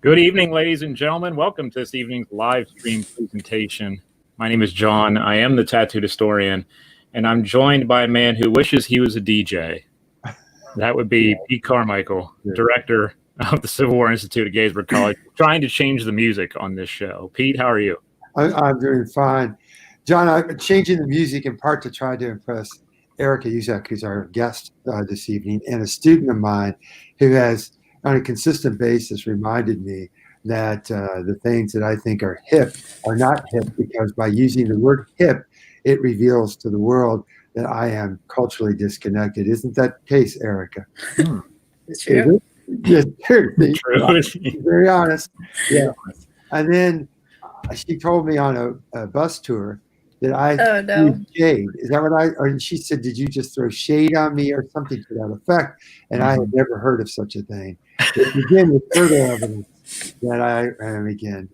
Good evening, ladies and gentlemen. Welcome to this evening's live stream presentation. My name is John. I am the tattooed historian, and I'm joined by a man who wishes he was a DJ. That would be Pete Carmichael, director of the Civil War Institute at Gettysburg College, trying to change the music on this show. Pete, how are you? I'm doing fine. John, I'm changing the music in part to try to impress Erica Uszak, who's our guest this evening, and a student of mine who has, on a consistent basis, reminded me that the things that I think are hip are not hip, because by using the word hip, it reveals to the world that I am culturally disconnected. Isn't that the case, Erica? It's true. Yes, true. True. Very honest. Yeah. And then she told me on a bus tour that I used shade. Is that what or she said, did you just throw shade on me or something to that effect? And I had never heard of such a thing. Again, with further evidence that I am, again,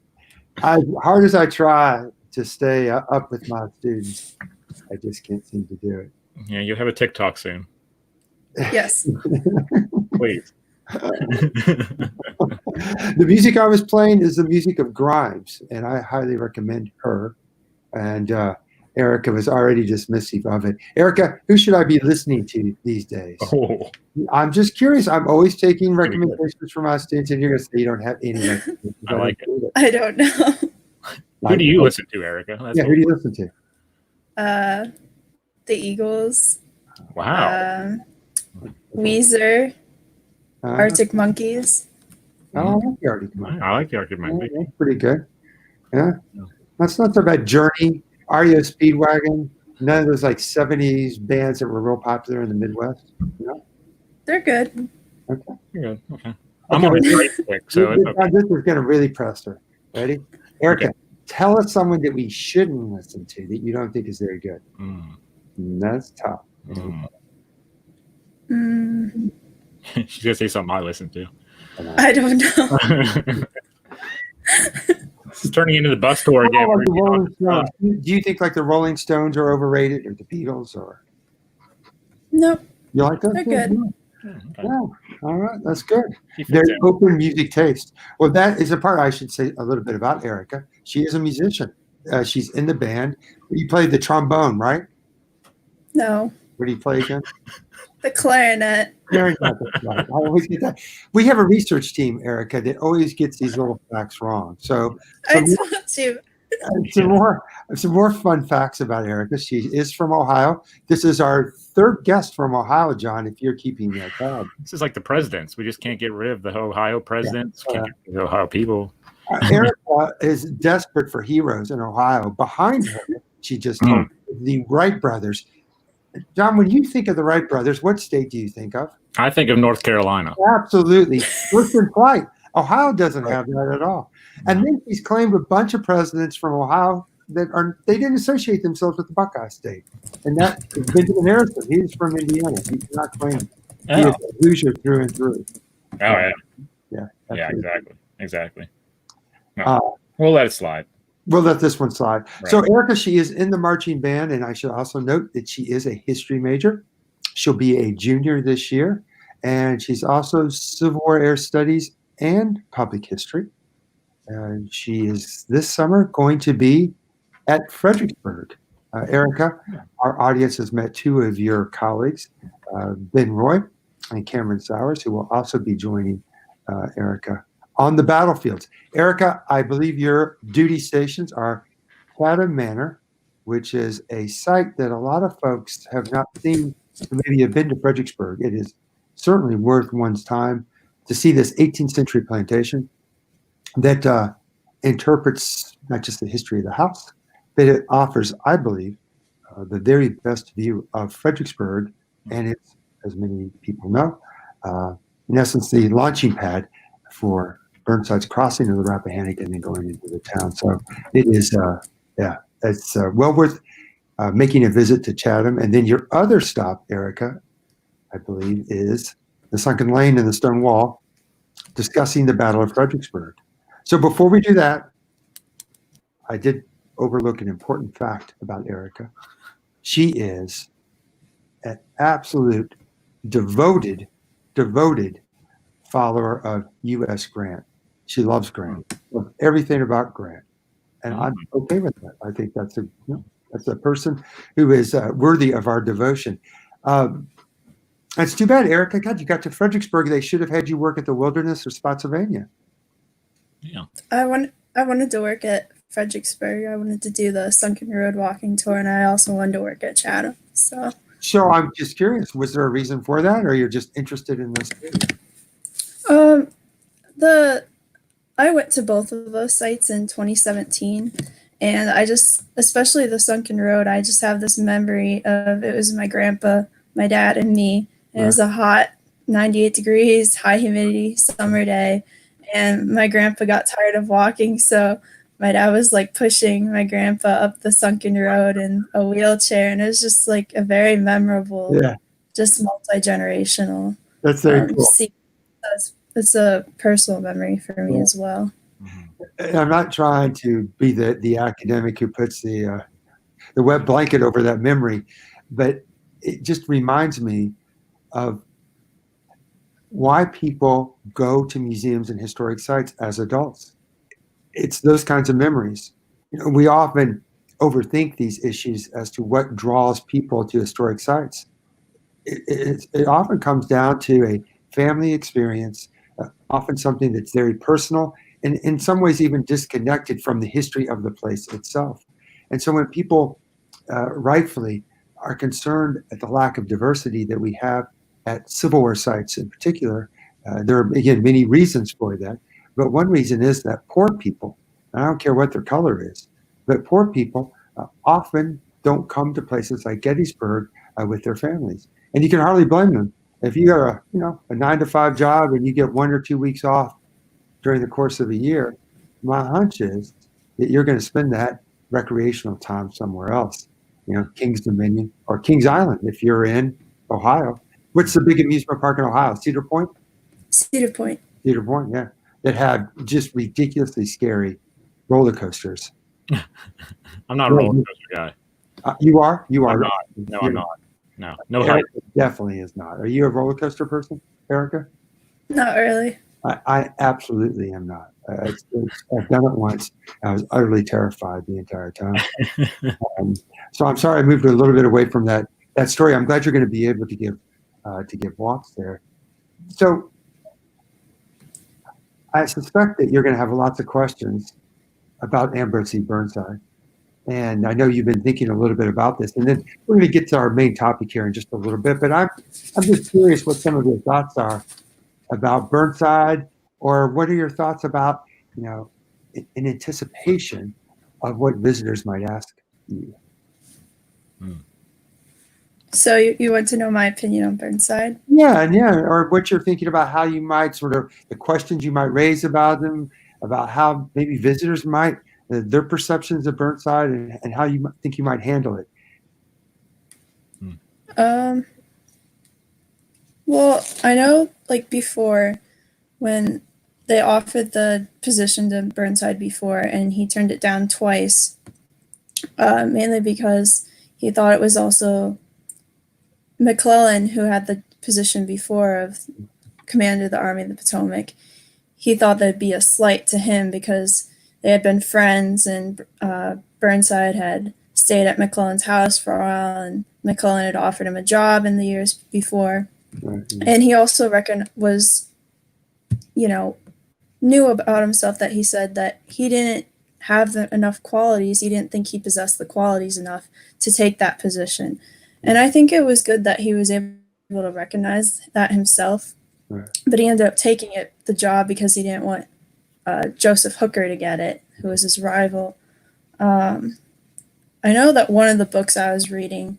as hard as I try to stay up with my students, I just can't seem to do it. Yeah, you'll have a TikTok soon. Yes. Please. The music I was playing is the music of Grimes, and I highly recommend her. And Erica was already dismissive of it. Erica, who should I be listening to these days? Oh. I'm just curious. I'm always taking recommendations from my students, and you're going to say you don't have any recommendations. I like it. I don't know. Who do you listen to, Erica? Who do you listen to? The Eagles. Wow. Weezer. Arctic Monkeys. Oh, I like the Arctic Monkeys. I like the Arctic Monkeys. Yeah, pretty good. Yeah. That's not so bad. Journey, REO Speedwagon, none of those like 70s bands that were real popular in the Midwest. No? They're good. Okay. You're good. Okay. I'm on a straight stick, so it's okay. This is going to really press her. Ready? Erica, tell us someone that we shouldn't listen to that you don't think is very good. That's tough. She's going to say something I listen to. I don't know. It's turning into the bus tour again. Do you think like the Rolling Stones are overrated, or the Beatles, or? Nope. You like that? They're good. Okay. Yeah. All right. That's good. Very open music taste. Well, that is a part I should say a little bit about Erica. She is a musician. She's in the band. You played the trombone, right? No. What do you play again? The clarinet. Clarinet. Right. I always get that. We have a research team, Erica, that always gets these little facts wrong. So I told you. Some more fun facts about Erica. She is from Ohio. This is our third guest from Ohio, John, if you're keeping that tab. This is like the presidents. We just can't get rid of the Ohio presidents. Can't get rid of the Ohio people. Erica is desperate for heroes in Ohio. Behind her, she just told the Wright brothers. John, when you think of the Wright brothers, what state do you think of? I think of North Carolina. Absolutely. Listen, flight. Ohio doesn't have that at all. And then he's claimed a bunch of presidents from Ohio that they didn't associate themselves with the Buckeye State. And that is Benjamin Harrison. He's from Indiana. He did not claim it. He is a Hoosier through and through. Oh, yeah. Yeah, Exactly. No, we'll let it slide. We'll let this one slide. Right. So Erica, she is in the marching band, and I should also note that she is a history major. She'll be a junior this year, and she's also Civil War Air Studies and Public History. And she is this summer going to be at Fredericksburg. Erica, our audience has met two of your colleagues, Ben Roy and Cameron Sowers, who will also be joining Erica on the battlefields. Erica, I believe your duty stations are Chatham Manor, which is a site that a lot of folks have not seen, maybe have been to Fredericksburg. It is certainly worth one's time to see this 18th century plantation that interprets not just the history of the house, but it offers, I believe, the very best view of Fredericksburg, and it's, as many people know, in essence, the launching pad for Burnside's crossing of the Rappahannock and then going into the town. So it is, it's well worth making a visit to Chatham. And then your other stop, Erica, I believe, is the Sunken Lane and the Stone Wall, discussing the Battle of Fredericksburg. So before we do that, I did overlook an important fact about Erica. She is an absolute devoted follower of U.S. Grant. She loves Grant. Loves everything about Grant, and I'm okay with that. I think that's a person who is worthy of our devotion. It's too bad, Erica. God, you got to Fredericksburg. They should have had you work at the Wilderness or Spotsylvania. Yeah. I wanted to work at Fredericksburg. I wanted to do the Sunken Road walking tour, and I also wanted to work at Chatham. So I'm just curious, was there a reason for that, or you're just interested in this? I went to both of those sites in 2017, and especially the Sunken Road, I just have this memory of it was my grandpa, my dad, and me. It was a hot 98 degrees, high humidity summer day, and my grandpa got tired of walking, so my dad was like pushing my grandpa up the Sunken Road in a wheelchair, and it was just like a very memorable, just multi-generational. That's very cool. It's a personal memory for me as well. I'm not trying to be the academic who puts the wet blanket over that memory, but it just reminds me of why people go to museums and historic sites as adults. It's those kinds of memories. We often overthink these issues as to what draws people to historic sites. It often comes down to a family experience, often something that's very personal and in some ways even disconnected from the history of the place itself. And so when people rightfully are concerned at the lack of diversity that we have at Civil War sites in particular, there are, again, many reasons for that. But one reason is that poor people, and I don't care what their color is, but poor people often don't come to places like Gettysburg with their families. And you can hardly blame them. If you got a 9-to-5 job and you get 1 or 2 weeks off during the course of a year, my hunch is that you're going to spend that recreational time somewhere else. Kings Dominion or Kings Island if you're in Ohio. What's the big amusement park in Ohio? Cedar Point? Cedar Point, yeah. That have just ridiculously scary roller coasters. I'm not a roller coaster guy. You are? You are. I'm not. No, I'm not. No height. Definitely is not. Are you a roller coaster person, Erica? not really. I absolutely am not. I've done it once. I was utterly terrified the entire time. So I'm sorry I moved a little bit away from that story. I'm glad you're going to be able to give walks there. So I suspect that you're going to have lots of questions about Ambrose C. Burnside. And I know you've been thinking a little bit about this. And then we're going to get to our main topic here in just a little bit. But I'm just curious what some of your thoughts are about Burnside, or what are your thoughts about, in anticipation of what visitors might ask you. So you want to know my opinion on Burnside? Yeah, or what you're thinking about, how you might the questions you might raise about them, about how maybe visitors might, their perceptions of Burnside, and how you think you might handle it. Well, I know before when they offered the position to Burnside before, and he turned it down twice, mainly because he thought it was also McClellan who had the position before of commander of the Army of the Potomac. He thought that'd be a slight to him because they had been friends, and Burnside had stayed at McClellan's house for a while, and McClellan had offered him a job in the years before. Mm-hmm. And he also knew about himself that he said that he didn't have enough qualities. He didn't think he possessed the qualities enough to take that position. And I think it was good that he was able to recognize that himself. Right. But he ended up taking the job because he didn't want Joseph Hooker to get it, who was his rival. I know that one of the books I was reading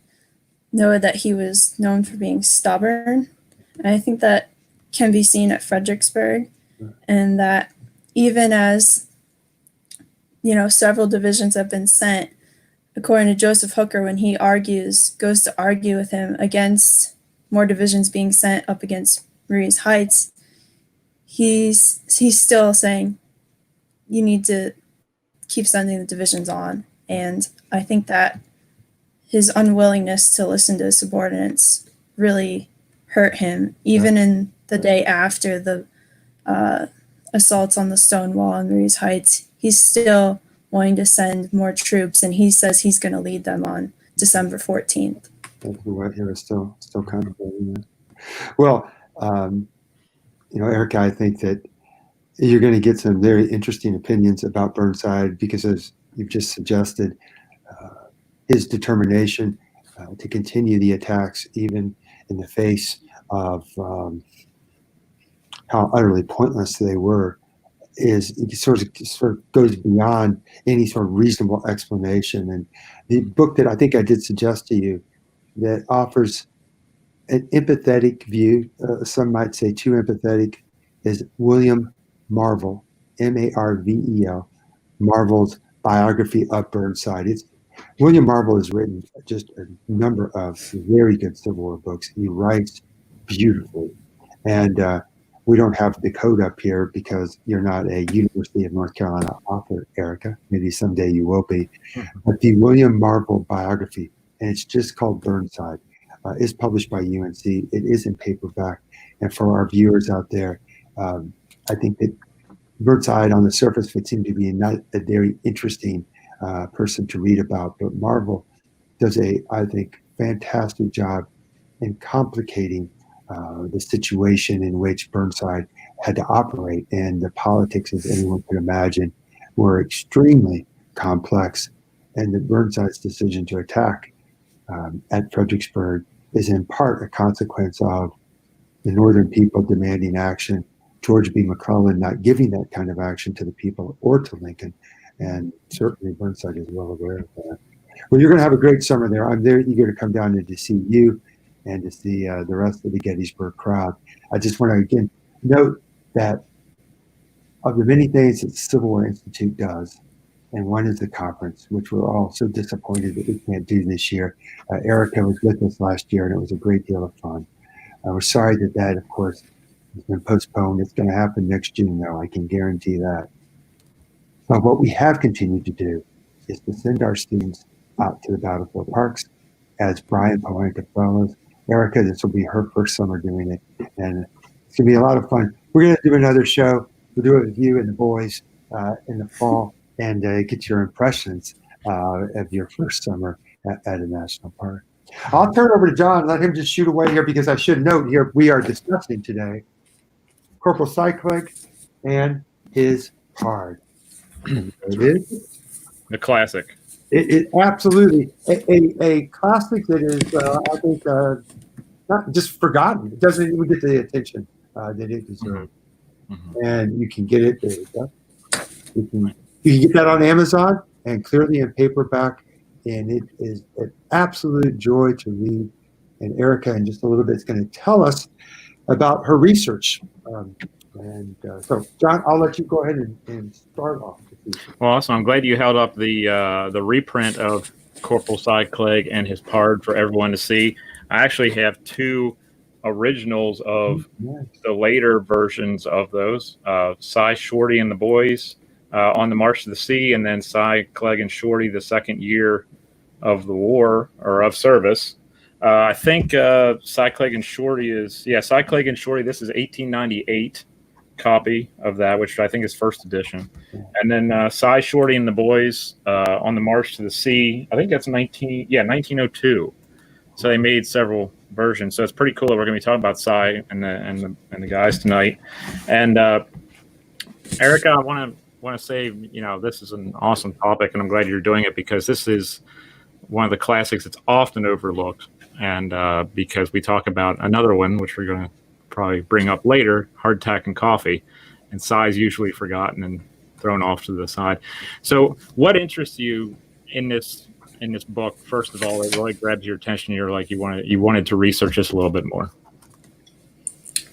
noted that he was known for being stubborn. And I think that can be seen at Fredericksburg, and that even as, several divisions have been sent, according to Joseph Hooker, when he goes to argue with him against more divisions being sent up against Marie's Heights, he's still saying, you need to keep sending the divisions on. And I think that his unwillingness to listen to his subordinates really hurt him, even in the day after the assaults on the Stonewall and Marie's Heights, he's still wanting to send more troops, and he says he's going to lead them on December 14th. We're still contemplating that. Well, Erica, I think that you're going to get some very interesting opinions about Burnside because, as you've just suggested, his determination to continue the attacks, even in the face of how utterly pointless they were, it sort of goes beyond any sort of reasonable explanation. And the book that I think I did suggest to you that offers an empathetic view, some might say too empathetic, is William Marvel, Marvel, Marvel's biography of Burnside. William Marvel has written just a number of very good Civil War books. He writes beautifully. And we don't have the code up here because you're not a University of North Carolina author, Erica. Maybe someday you will be. But the William Marvel biography, and it's just called Burnside, is published by UNC. It is in paperback. And for our viewers out there, I think that Burnside on the surface would seem to be not a very interesting person to read about, but Marvel does I think, fantastic job in complicating the situation in which Burnside had to operate, and the politics, as anyone could imagine, were extremely complex. And the Burnside's decision to attack at Fredericksburg is in part a consequence of the Northern people demanding action, George B. McClellan not giving that kind of action to the people or to Lincoln, and certainly Burnside is well aware of that. Well, you're going to have a great summer there. I'm very eager to come down and to see you and to see the rest of the Gettysburg crowd. I just want to, again, note that of the many things that the Civil War Institute does, and one is the conference, which we're all so disappointed that we can't do this year. Erica was with us last year, and it was a great deal of fun. We're sorry that, of course, has been postponed. It's going to happen next June, though. I can guarantee that. But what we have continued to do is to send our students out to the battlefield parks as Brian Polanka fellows. Erica, this will be her first summer doing it, and it's going to be a lot of fun. We're going to do another show. We'll do it with you and the boys in the fall, and get your impressions of your first summer at a national park. I'll turn it over to John, let him just shoot away here, because I should note here we are discussing today Corporal Cy Klegg and his Pard. It is the classic. It absolutely a classic that is, I think, not just forgotten. It doesn't even get the attention that it deserves. Mm-hmm. And you can get it. There you go. You can get that on Amazon and clearly in paperback. And it is an absolute joy to read. And Erica, in just a little bit, is going to tell us about her research. So, John, I'll let you go ahead and start off. Well, awesome. I'm glad you held up the reprint of Corporal Cy Klegg and His Pard for everyone to see. I actually have two originals of the later versions of those. Cy, Shorty, and the Boys on the March to the Sea, and then Cy, Klegg, and Shorty, the second year of the war, or of service. I think Cy, Klegg, and Shorty is, Cy, Klegg, and Shorty, this is 1898 copy of that, which I think is first edition. And then Cy, Shorty, and the Boys on the March to the Sea, I think that's 1902. So they made several versions. So it's pretty cool that we're going to be talking about Cy and the guys tonight. And Erica, I want to say, this is an awesome topic, and I'm glad you're doing it, because this is one of the classics that's often overlooked. And because we talk about another one, which we're going to probably bring up later, Hardtack and Coffee, and Cy's usually forgotten and thrown off to the side. So what interests you in this book? First of all, it really grabs your attention. You're like, you wanted to research this a little bit more.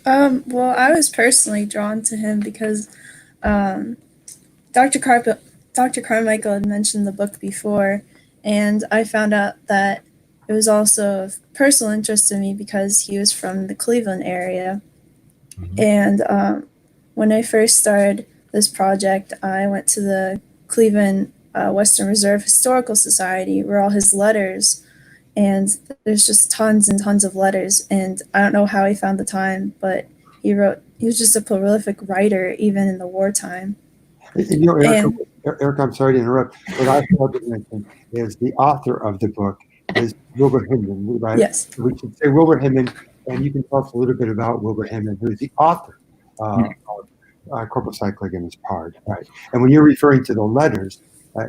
Well, I was personally drawn to him because Dr. Carmichael had mentioned the book before, and I found out that it was also of personal interest to me because he was from the Cleveland area. Mm-hmm. And when I first started this project, I went to the Cleveland Western Reserve Historical Society, where all his letters, and there's just tons and tons of letters. And I don't know how he found the time, but he wrote he was just a prolific writer even in the wartime. And, you know, Eric, And Eric, I'm sorry to interrupt. What I failed to mention is the author of the book is Wilbur Hinman, right? yes, We should say Wilbur Hinman, and you can tell us a little bit about Wilbur Hinman, who is the author of Corporal Klegg and His Pard, right? And when you're referring to the letters,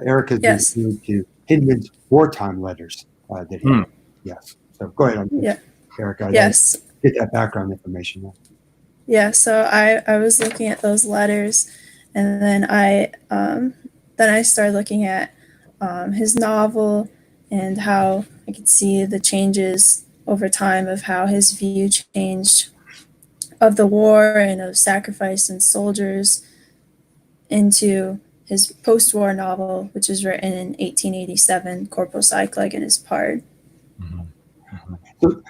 Eric has been yes, referring to Hinman's wartime letters that he had. Yes. So go ahead, yeah, Eric. yes. Get that background information. Yeah, so I was looking at those letters, and then I started looking at his novel and how I could see the changes over time of how his view changed of the war and of sacrifice and soldiers into his post-war novel, which was written in 1887, Corporal Klegg and His Pard. So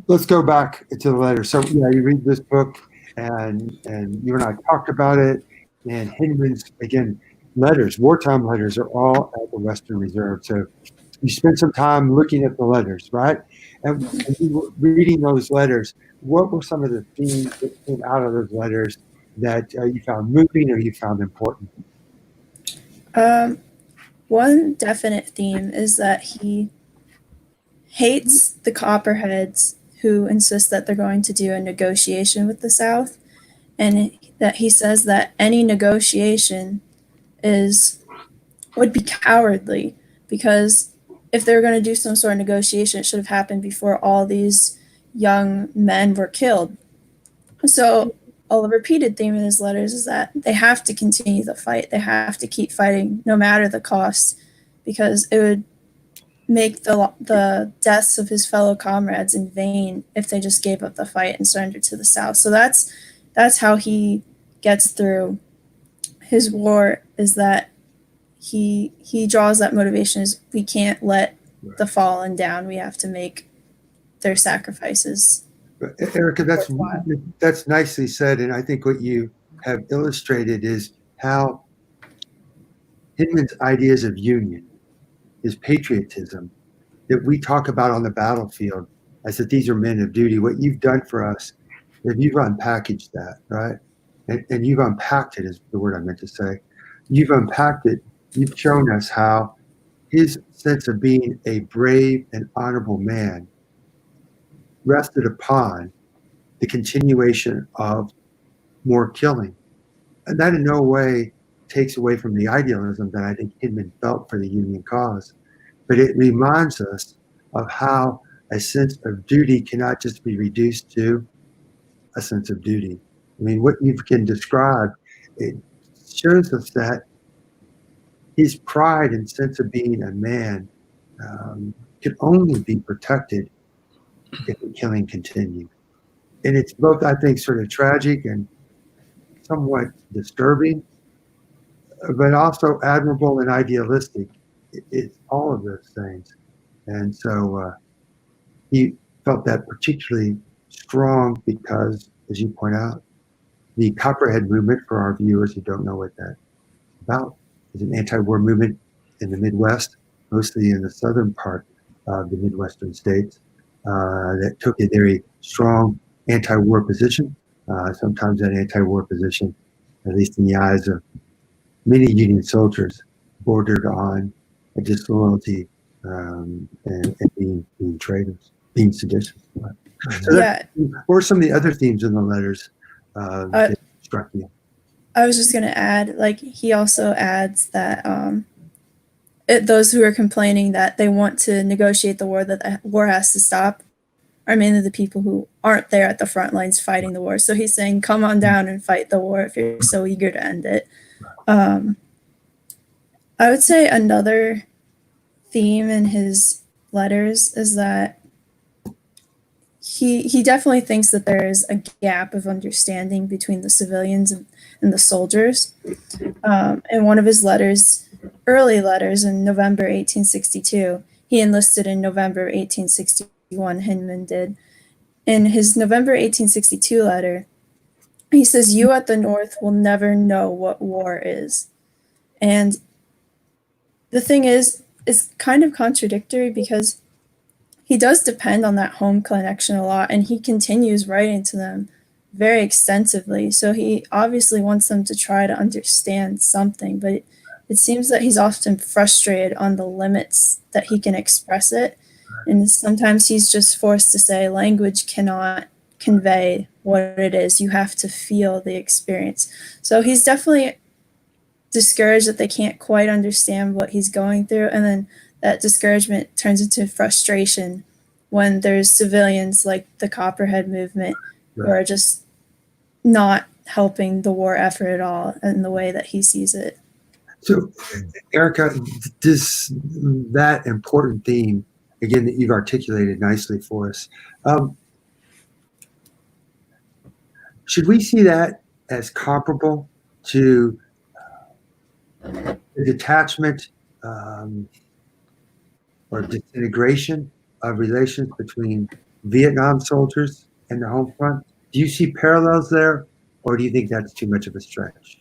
let's go back to the letter. So yeah, you read this book, and you and I talked about it. And Hinman's, again, letters, wartime letters, are all at the Western Reserve. So you spent some time looking at the letters, right? And you were reading those letters. What were some of the themes that came out of those letters that you found moving or you found important? One definite theme is that he hates the Copperheads who insist that they're going to do a negotiation with the South, and that he says that any negotiation would be cowardly, because if they were going to do some sort of negotiation, it should have happened before all these young men were killed. So a repeated theme in his letters is that they have to continue the fight. They have to keep fighting no matter the cost, because it would make the deaths of his fellow comrades in vain if they just gave up the fight and surrendered to the South. So that's how he gets through his war, is that he draws that motivation is we can't let the fallen down. We have to make their sacrifices. Erica, that's nicely said, and I think what you have illustrated is how Hinman's ideas of union, his patriotism, that we talk about on the battlefield as that these are men of duty. What you've done for us, if you've unpackaged that, right? And you've unpacked it, is the word I meant to say. You've unpacked it. You've shown us how his sense of being a brave and honorable man rested upon the continuation of more killing. And that in no way takes away from the idealism that I think Hinman felt for the Union cause. But it reminds us of how a sense of duty cannot just be reduced to a sense of duty. I mean, what you can describe, it shows us that his pride and sense of being a man can only be protected if the killing continued. And it's both, I think, sort of tragic and somewhat disturbing, but also admirable and idealistic. It's all of those things. And so he felt that particularly strong because, as you point out, the Copperhead movement, for our viewers who don't know what that's about, is an anti-war movement in the Midwest, mostly in the southern part of the Midwestern states, that took a very strong anti-war position. Sometimes that anti-war position, at least in the eyes of many Union soldiers, bordered on a disloyalty and being traitors, being seditious. So what were some of the other themes in the letters that struck you? I was just going to add, like, he also adds that those who are complaining that they want to negotiate the war, that the war has to stop, are mainly the people who aren't there at the front lines fighting the war. So he's saying, come on down and fight the war if you're so eager to end it. I would say another theme in his letters is that he definitely thinks that there is a gap of understanding between the civilians and the soldiers. In one of his letters, early letters in November 1862, he enlisted in November 1861, Hinman did. In his November 1862 letter, he says, "You at the North will never know what war is." And the thing is, it's kind of contradictory, because he does depend on that home connection a lot, and he continues writing to them very extensively. So he obviously wants them to try to understand something, but it seems that he's often frustrated on the limits that he can express it. And sometimes he's just forced to say language cannot convey what it is. You have to feel the experience. So he's definitely discouraged that they can't quite understand what he's going through. And then that discouragement turns into frustration when there's civilians like the Copperhead movement who are just not helping the war effort at all in the way that he sees it. So, Erica, that important theme, again, that you've articulated nicely for us, should we see that as comparable to the detachment or disintegration of relations between Vietnam soldiers and the home front? Do you see parallels there, or do you think that's too much of a stretch?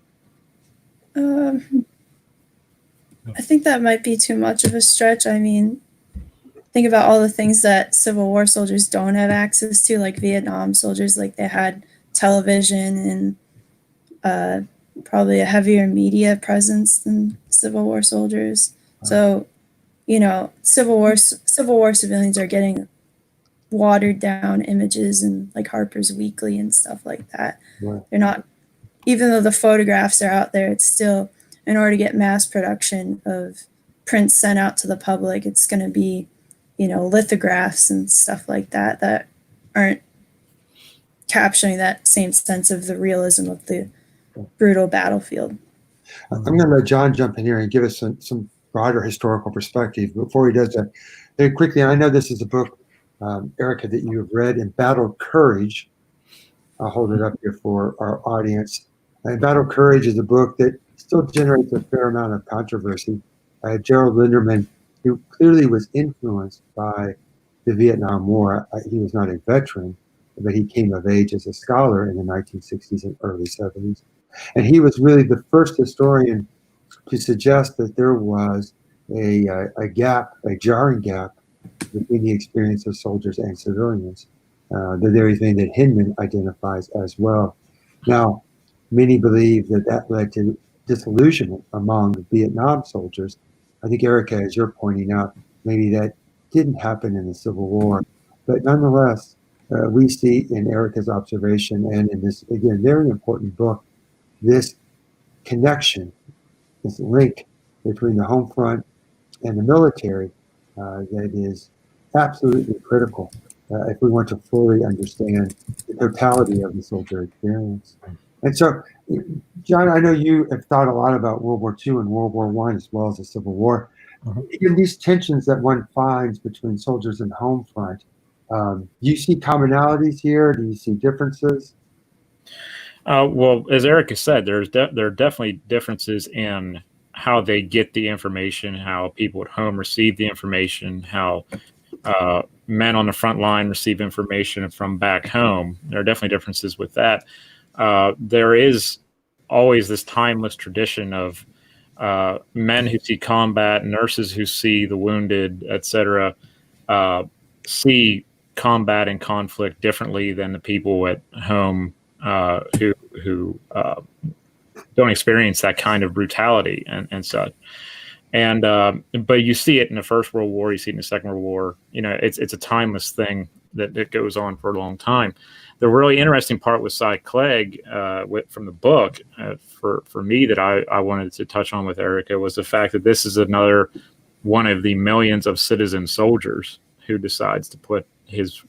I think that might be too much of a stretch. I mean, think about all the things that Civil War soldiers don't have access to, like Vietnam soldiers, like they had television and probably a heavier media presence than Civil War soldiers. So, you know, Civil War civilians are getting watered down images and like Harper's Weekly and stuff like that. Right. They're not, even though the photographs are out there, it's still, in order to get mass production of prints sent out to the public, it's going to be, you know, lithographs and stuff like that that aren't capturing that same sense of the realism of the brutal battlefield. I'm going to let John jump in here and give us some broader historical perspective. Before he does that, very quickly, I know this is a book, Erica, that you have read, Embattled Courage. I'll hold it up here for our audience. Embattled Courage is a book that still generates a fair amount of controversy. Gerald Linderman, who clearly was influenced by the Vietnam War, he was not a veteran, but he came of age as a scholar in the 1960s and early 70s. And he was really the first historian to suggest that there was a gap, a jarring gap between the experience of soldiers and civilians, the very thing that Hinman identifies as well. Now, many believe that that led to disillusionment among the Vietnam soldiers. I think, Erica, as you're pointing out, maybe that didn't happen in the Civil War. But nonetheless, we see in Erica's observation and in this, again, very important book, this connection, this link between the home front and the military that is absolutely critical if we want to fully understand the totality of the soldier experience. And so, John, I know you have thought a lot about World War II and World War I as well as the Civil War. In these tensions that one finds between soldiers and home front, do you see commonalities here? Do you see differences? Well, as Erica said, there are definitely differences in how they get the information, how people at home receive the information, how men on the front line receive information from back home. There are definitely differences with that. There is always this timeless tradition of men who see combat, nurses who see the wounded, etc., see combat and conflict differently than the people at home who don't experience that kind of brutality and such. And but you see it in the First World War, you see it in the Second World War. You know, it's a timeless thing that goes on for a long time. The really interesting part with Cy Klegg from the book, for me, that I wanted to touch on with Erica, was the fact that this is another one of the millions of citizen soldiers who decides to put his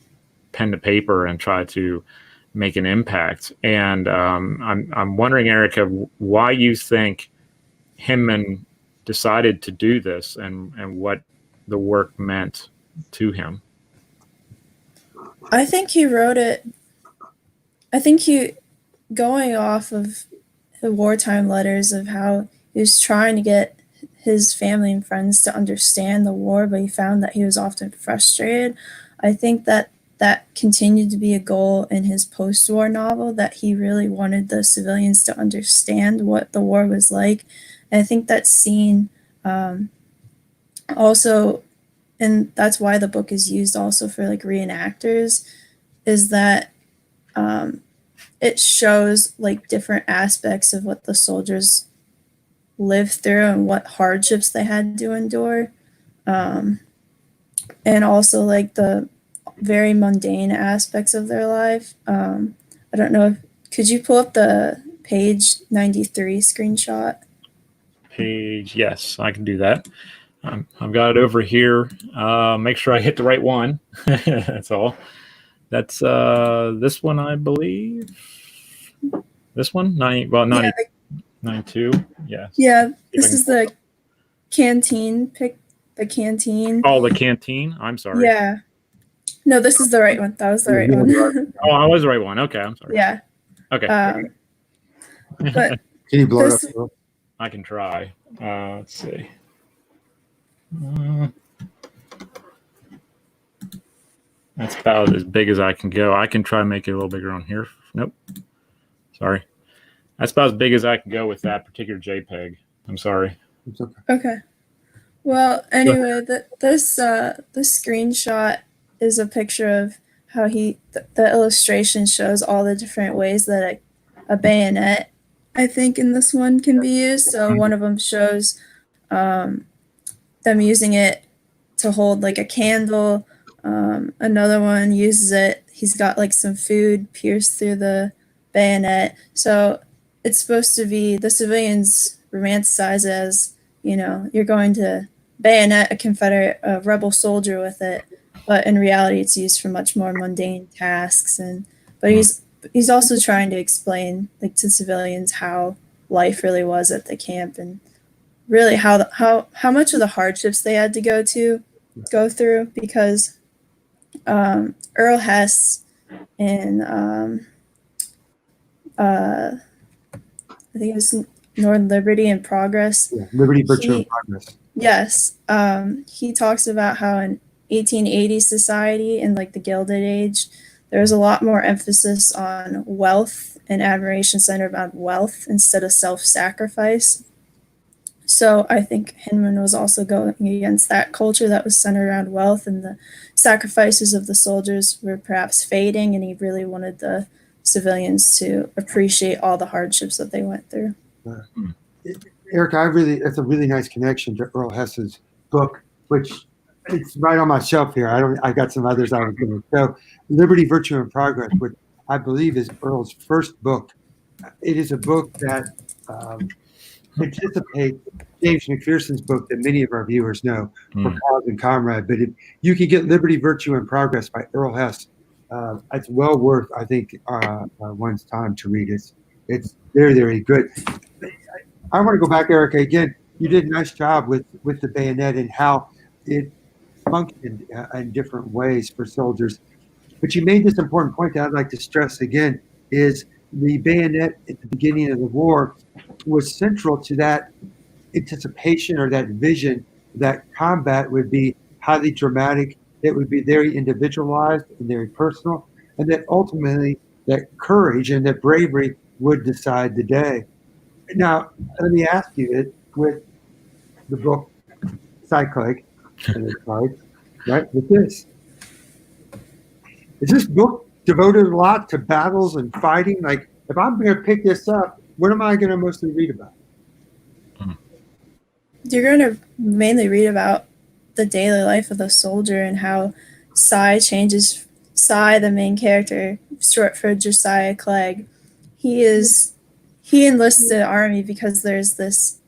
pen to paper and try to make an impact. And I'm wondering, Erica, why you think Hinman decided to do this and what the work meant to him. I think he wrote it. I think going off of the wartime letters of how he was trying to get his family and friends to understand the war, but he found that he was often frustrated. I think that continued to be a goal in his post-war novel, that he really wanted the civilians to understand what the war was like. And I think that's seen also, and that's why the book is used also for like reenactors, is that it shows like different aspects of what the soldiers lived through and what hardships they had to endure, and also like the very mundane aspects of their life. I don't know. Could you pull up the page 93 screenshot? Page, yes, I can do that. I've got it over here. Make sure I hit the right one. That's all. That's this one, I believe. This one, 92. Yes. Yeah, this is the canteen pic. The canteen. Oh, the canteen. I'm sorry. Yeah. No, this is the right one. That was the right one. Oh, I was the right one. Okay, I'm sorry. Yeah. Okay. But Can you blow it this- up? I can try. Let's see. That's about as big as I can go. I can try and make it a little bigger on here. Nope. Sorry. That's about as big as I can go with that particular JPEG. I'm sorry. It's okay. Okay. Well, anyway, this screenshot is a picture of how the illustration shows all the different ways that a bayonet, I think, in this one can be used. So one of them shows them using it to hold like a candle. Another one uses it. He's got like some food pierced through the bayonet. So it's supposed to be the civilians romanticize as, you're going to bayonet a rebel soldier with it, but in reality, it's used for much more mundane tasks. But he's also trying to explain like to civilians how life really was at the camp and really how much of the hardships they had to go through because Earl Hess in I think it was Northern Liberty and Progress. Yeah, Liberty, Virtue, and Progress. Yes. He talks about how in 1880 society and like the Gilded Age, there was a lot more emphasis on wealth and admiration centered on wealth instead of self-sacrifice. So I think Hinman was also going against that culture that was centered around wealth, and the sacrifices of the soldiers were perhaps fading, and he really wanted the civilians to appreciate all the hardships that they went through. Eric, that's a really nice connection to Earl Hess's book, which it's right on my shelf here. I got some others I was going to show. Liberty, Virtue, and Progress, which I believe is Earl's first book. It is a book that anticipates James McPherson's book that many of our viewers know, For Cause and Comrade. But if you can get Liberty, Virtue, and Progress by Earl Hess, it's well worth, I think, one's time to read it. It's very, very good. I want to go back, Erica, again. You did a nice job with the bayonet and how it functioned in different ways for soldiers. But you made this important point that I'd like to stress again, is the bayonet at the beginning of the war was central to that anticipation or that vision that combat would be highly dramatic, it would be very individualized and very personal, and that ultimately that courage and that bravery would decide the day. Now, let me ask you, with the book Klegg and His Pard, right, with this, is this book devoted a lot to battles and fighting? Like, if I'm going to pick this up, what am I going to mostly read about? You're going to mainly read about the daily life of the soldier and how Cy changes. Cy, the main character, short for Josiah Klegg, he enlists the army because there's this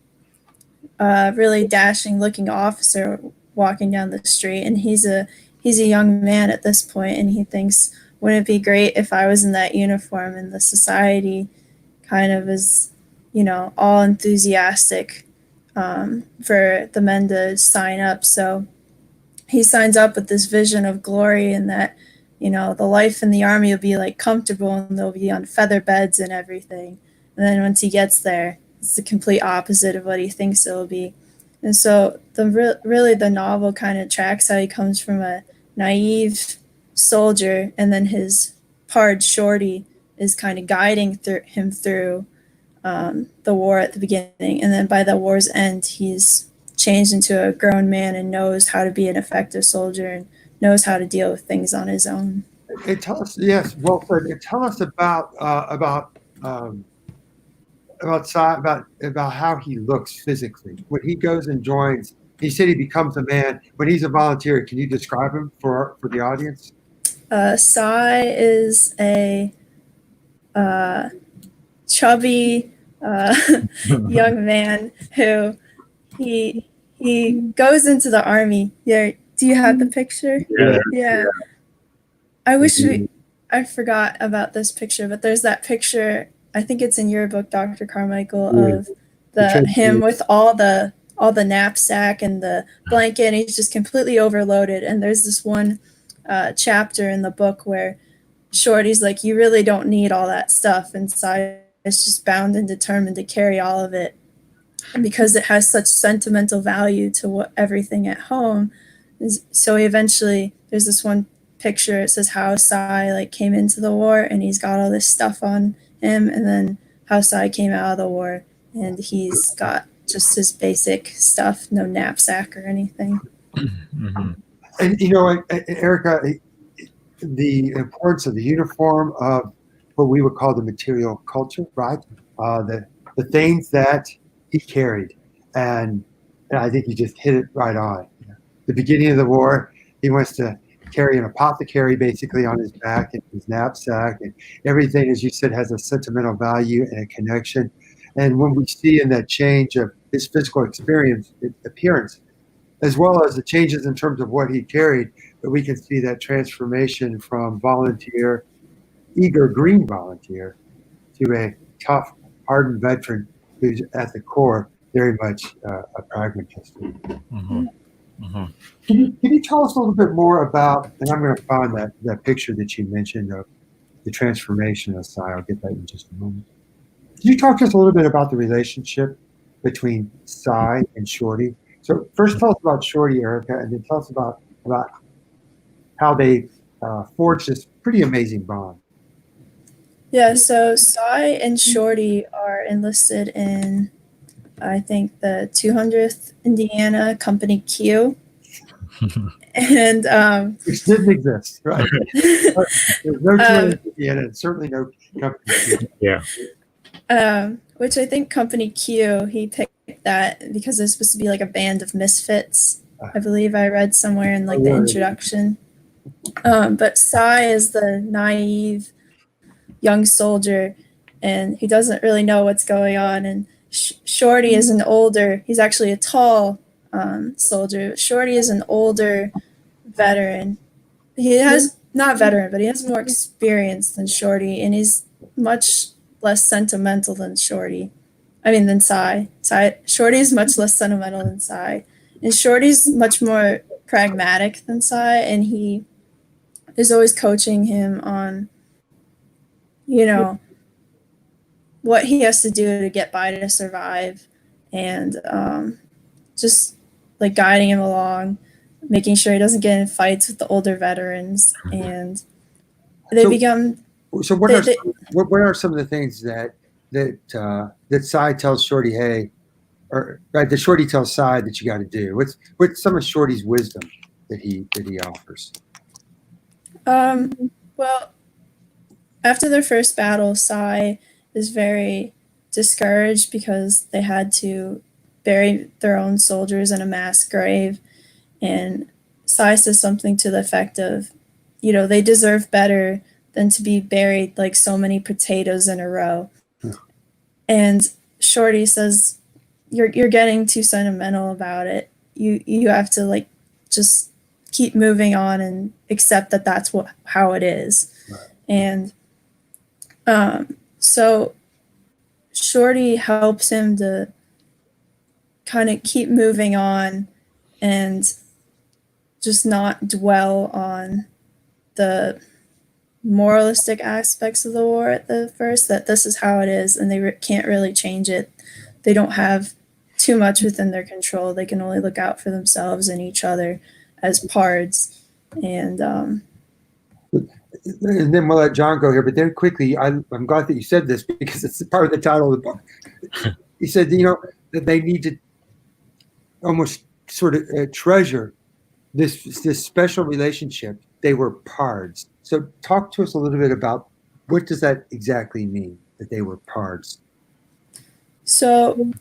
really dashing looking officer walking down the street, and he's a young man at this point, and he thinks, wouldn't it be great if I was in that uniform? And the society kind of is, all enthusiastic for the men to sign up. So he signs up with this vision of glory and that, the life in the army will be like comfortable and they'll be on feather beds and everything. And then once he gets there, it's the complete opposite of what he thinks it will be. And so the novel kind of tracks how he comes from a naive soldier, and then his pard Shorty is kind of guiding him through the war at the beginning. And then by the war's end, he's changed into a grown man and knows how to be an effective soldier and knows how to deal with things on his own. Tell us, yes, well said. And tell us about how he looks physically when he goes and joins. He said he becomes a man when he's a volunteer. Can you describe him for the audience? Cy is a chubby young man who he goes into the army. Yeah, do you have the picture? Yeah. I forgot about this picture, but there's that picture. I think it's in your book, Dr. Carmichael, of him with all the knapsack and the blanket, and he's just completely overloaded. And there's this one chapter in the book where Shorty's like, "You really don't need all that stuff," and Cy is just bound and determined to carry all of it, and because it has such sentimental value to everything at home. So eventually, there's this one picture. It says how Cy came into the war, and he's got all this stuff on him, and then how Cy came out of the war, and he's got just his basic stuff, no knapsack or anything. Mm-hmm. And Erica, the importance of the uniform, of what we would call the material culture, right? The things that he carried, and I think you just hit it right on. The beginning of the war, he wants to carry an apothecary basically on his back and his knapsack, and everything, as you said, has a sentimental value and a connection. And when we see in that change of his physical appearance, as well as the changes in terms of what he carried, that we can see that transformation from volunteer, eager green volunteer, to a tough, hardened veteran who's at the core very much a pragmatist. Mm-hmm. Mm-hmm. Can you tell us a little bit more about, and I'm going to find that picture that you mentioned of the transformation of Cy. I'll get that in just a moment. Can you talk to us a little bit about the relationship between Cy and Shorty? So first tell us about Shorty, Erica, and then tell us about how they forged this pretty amazing bond. Yeah, so Cy and Shorty are enlisted in, I think, the 200th Indiana Company Q. And which didn't exist, right? There's no 200th Indiana, and certainly no Company Q. Yeah. Which I think Company Q, he picked that because it's supposed to be like a band of misfits. I believe I read somewhere in the introduction. But Cy is the naive young soldier, and he doesn't really know what's going on. And Shorty is he's actually a tall soldier. Shorty is an older veteran. He has, not veteran, but he has more experience than Shorty, and he's much less sentimental than than Cy. Shorty is much less sentimental than Cy. And Shorty's much more pragmatic than Cy, and he is always coaching him on, what he has to do to get by to survive, and just guiding him along, making sure he doesn't get in fights with the older veterans, and they become. So what are some of the things that Cy tells Shorty, hey, or right, that Shorty tells Cy that you got to do? What's some of Shorty's wisdom that he offers? Well, after their first battle, Cy is very discouraged because they had to bury their own soldiers in a mass grave, and Cy says something to the effect of, they deserve better than to be buried like so many potatoes in a row. Yeah. And Shorty says, you're getting too sentimental about it. You have to just keep moving on and accept that that's how it is. Right. And so Shorty helps him to kind of keep moving on and just not dwell on the moralistic aspects of the war at the first, that this is how it is and they can't really change it. They don't have too much within their control. They can only look out for themselves and each other as pards. And then we'll let John go here, but then quickly, I'm glad that you said this because it's part of the title of the book. He said, that they need to almost sort of treasure this special relationship. They were pards. So talk to us a little bit about what does that exactly mean, that they were pards? So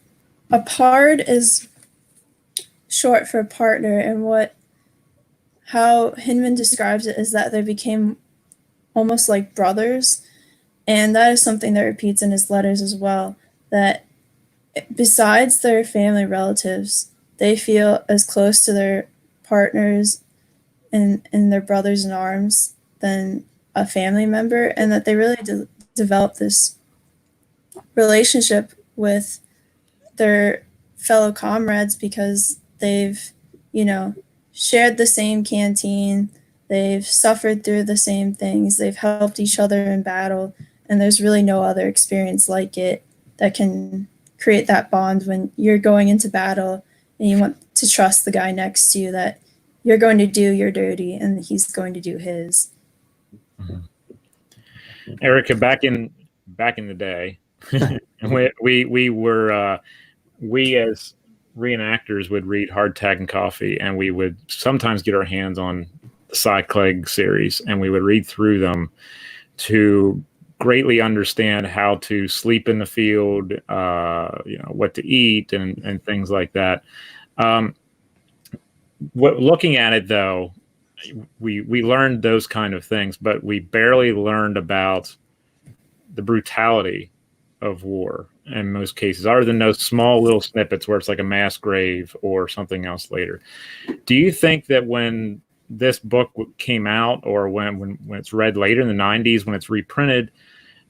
a pard is short for partner, and how Hinman describes it is that they became almost like brothers, and that is something that repeats in his letters as well, that besides their family relatives, they feel as close to their partners and their brothers in arms than a family member, and that they really develop this relationship with their fellow comrades because they've, shared the same canteen, they've suffered through the same things, they've helped each other in battle, and there's really no other experience like it that can create that bond when you're going into battle and you want to trust the guy next to you that you're going to do your duty and he's going to do his. Mm-hmm. Erica, back in the day, we as reenactors would read Hardtack and Coffee, and we would sometimes get our hands on the Klegg series, and we would read through them to greatly understand how to sleep in the field, what to eat, and things like that. Looking at it, though, we learned those kind of things, but we barely learned about the brutality of war in most cases, other than those small little snippets where it's like a mass grave or something else later. Do you think that when this book came out, or when it's read later in the 90s, when it's reprinted,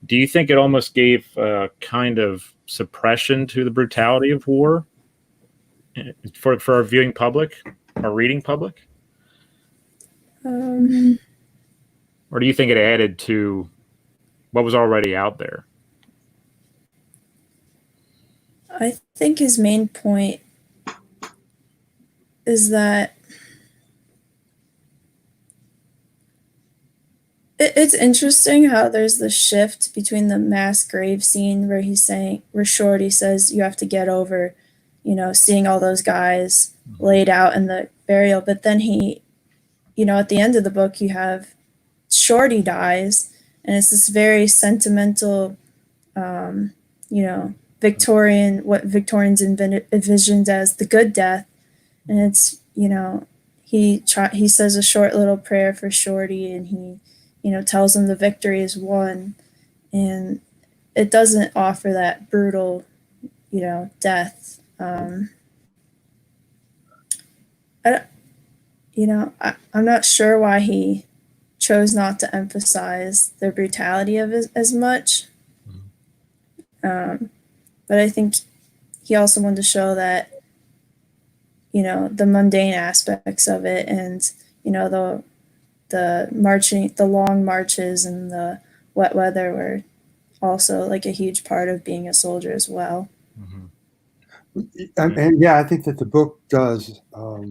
do you think it almost gave a kind of suppression to the brutality of war for our viewing public, our reading public? Or do you think it added to what was already out there? I think his main point is that it's interesting how there's the shift between the mass grave scene where Shorty says you have to get over, seeing all those guys laid out in the burial. But then he, at the end of the book, you have Shorty dies, and it's this very sentimental, what Victorians envisioned as the good death. And it's, he says a short little prayer for Shorty, and he, tells him the victory is won. And it doesn't offer that brutal, death. I'm not sure why he chose not to emphasize the brutality of it as much. But I think he also wanted to show that, the mundane aspects of it, and, the marching, the long marches and the wet weather were also like a huge part of being a soldier as well. Mm-hmm. And yeah, I think that the book does a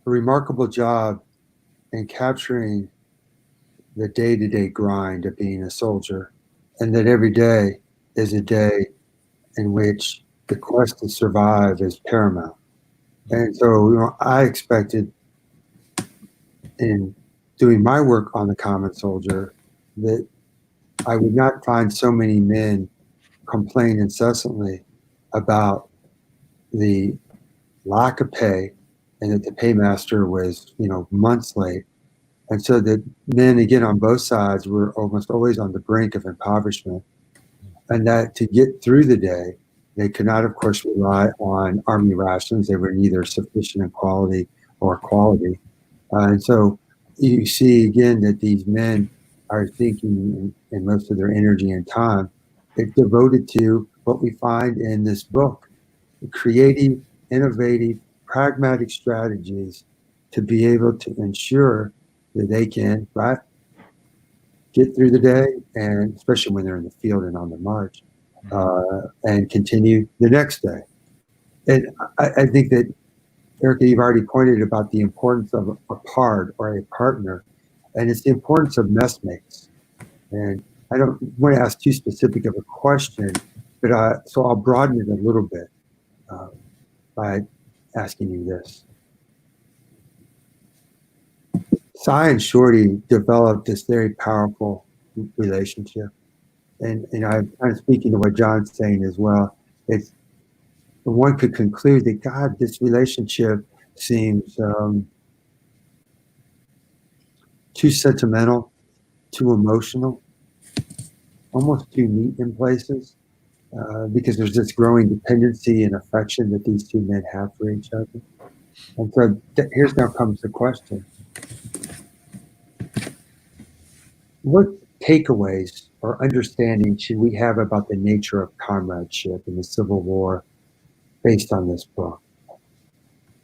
remarkable job in capturing the day-to-day grind of being a soldier, and that every day is a day in which the quest to survive is paramount. And so, I expected in doing my work on the common soldier that I would not find so many men complain incessantly about the lack of pay, and that the paymaster was, months late. And so that men, again, on both sides, were almost always on the brink of impoverishment. And that to get through the day, they could not, of course, rely on Army rations. They were neither sufficient in quality or quality. And so you see, again, that these men are thinking, in most of their energy and time, it's devoted to what we find in this book: creative, innovative, pragmatic strategies to be able to ensure that they can, get through the day, and especially when they're in the field and on the march, and continue the next day. And I think that, Erica, you've already pointed about the importance of a pard or a partner, and it's the importance of messmates. And I don't want to ask too specific of a question, but so I'll broaden it a little bit by asking you this. Sign and Surety developed this very powerful relationship. And I'm kind of speaking to what John's saying as well. It's one could conclude that God, this relationship seems too sentimental, too emotional, almost too neat in places, because there's this growing dependency and affection that these two men have for each other. And so here's now comes the question. What takeaways or understanding should we have about the nature of comradeship in the Civil War based on this book?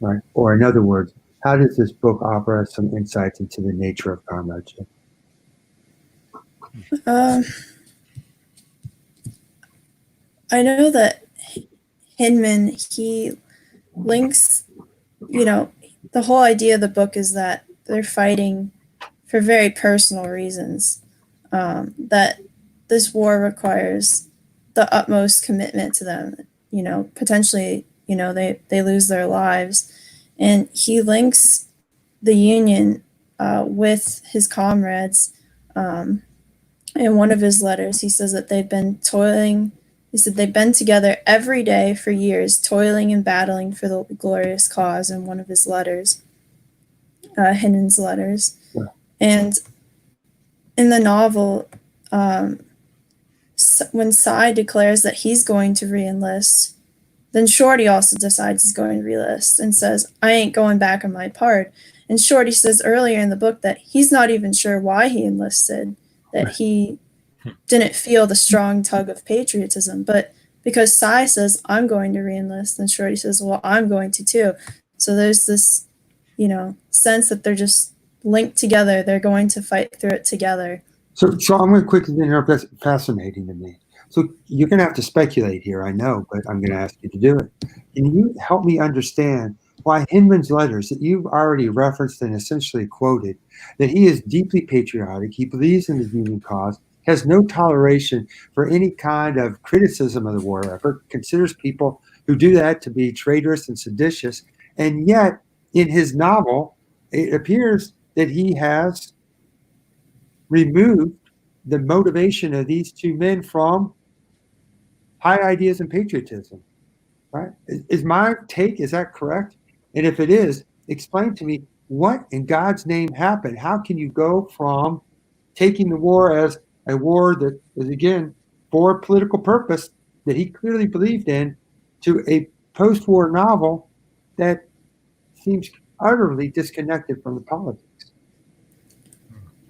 Right? Or in other words, how does this book offer us some insights into the nature of comradeship? I know that Hinman, he links, the whole idea of the book is that they're fighting for very personal reasons, that this war requires the utmost commitment to them, potentially, they lose their lives. And he links the Union with his comrades. In one of his letters, he says that they've been toiling. He said they've been together every day for years, toiling and battling for the glorious cause. In one of his letters, Hinman's letters, yeah. And in the novel, when Cy declares that he's going to re-enlist, then Shorty also decides he's going to re-enlist and says, "I ain't going back on my part." And Shorty says earlier in the book that he's not even sure why he enlisted, that he didn't feel the strong tug of patriotism. But because Cy says, "I'm going to re-enlist," then Shorty says, "Well, I'm going to too." So there's this, sense that they're just linked together. They're going to fight through it together. So I'm going to quickly interrupt. That's fascinating to me. So you're going to have to speculate here, I know, but I'm going to ask you to do it. Can you help me understand why Hinman's letters that you've already referenced and essentially quoted, that he is deeply patriotic, he believes in the Union cause, has no toleration for any kind of criticism of the war effort, considers people who do that to be traitorous and seditious, and yet in his novel, it appears that he has removed the motivation of these two men from high ideas and patriotism, right? Is my take, is that correct? And if it is, explain to me what in God's name happened. How can you go from taking the war as a war that is, again, for a political purpose that he clearly believed in, to a post-war novel that seems utterly disconnected from the politics?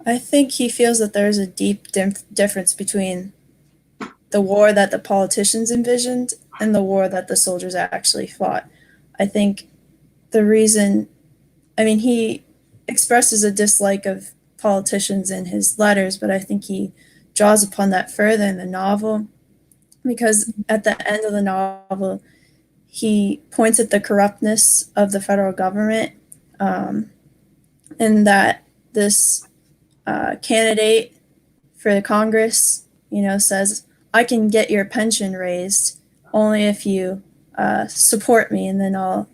I think he feels that there's a deep difference between the war that the politicians envisioned and the war that the soldiers actually fought. I think the reason, he expresses a dislike of politicians in his letters, but I think he draws upon that further in the novel, because at the end of the novel, he points at the corruptness of the federal government, and that this candidate for the Congress, says, "I can get your pension raised only if you support me, and then I'll,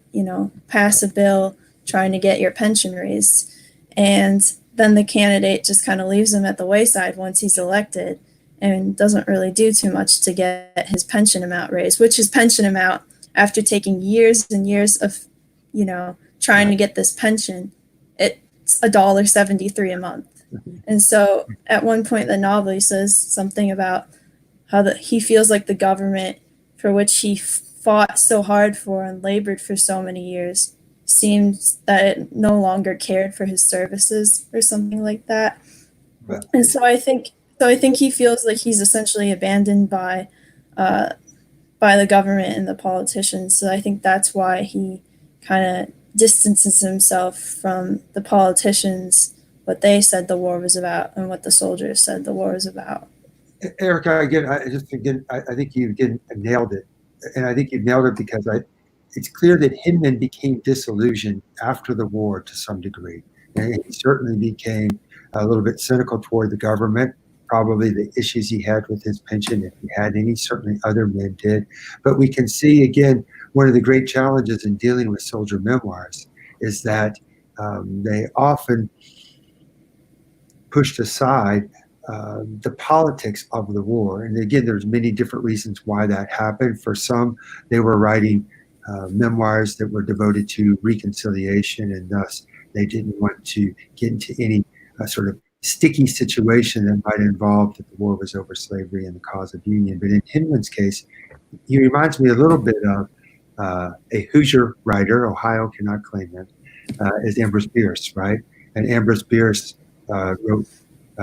pass a bill trying to get your pension raised." And then the candidate just kind of leaves him at the wayside once he's elected and doesn't really do too much to get his pension amount raised, which his pension amount, after taking years and years of, trying to get this pension, it's $1.73 a month. And so at one point in the novel, he says something about how he feels like the government for which he fought so hard for and labored for so many years seems that it no longer cared for his services or something like that. Right. And so I think he feels like he's essentially abandoned by the government and the politicians. So I think that's why he kind of distances himself from the politicians, what they said the war was about, and what the soldiers said the war was about. Erica, I think you nailed it. And I think you've nailed it because it's clear that Hinman became disillusioned after the war to some degree. And he certainly became a little bit cynical toward the government, probably the issues he had with his pension, if he had any, certainly other men did. But we can see, again, one of the great challenges in dealing with soldier memoirs is that they often pushed aside the politics of the war. And again, there's many different reasons why that happened. For some, they were writing memoirs that were devoted to reconciliation, and thus they didn't want to get into any sort of sticky situation that might involve that the war was over slavery and the cause of union. But in Hinman's case, he reminds me a little bit of a Hoosier writer. Ohio cannot claim him, is Ambrose Bierce, right? And Ambrose Bierce wrote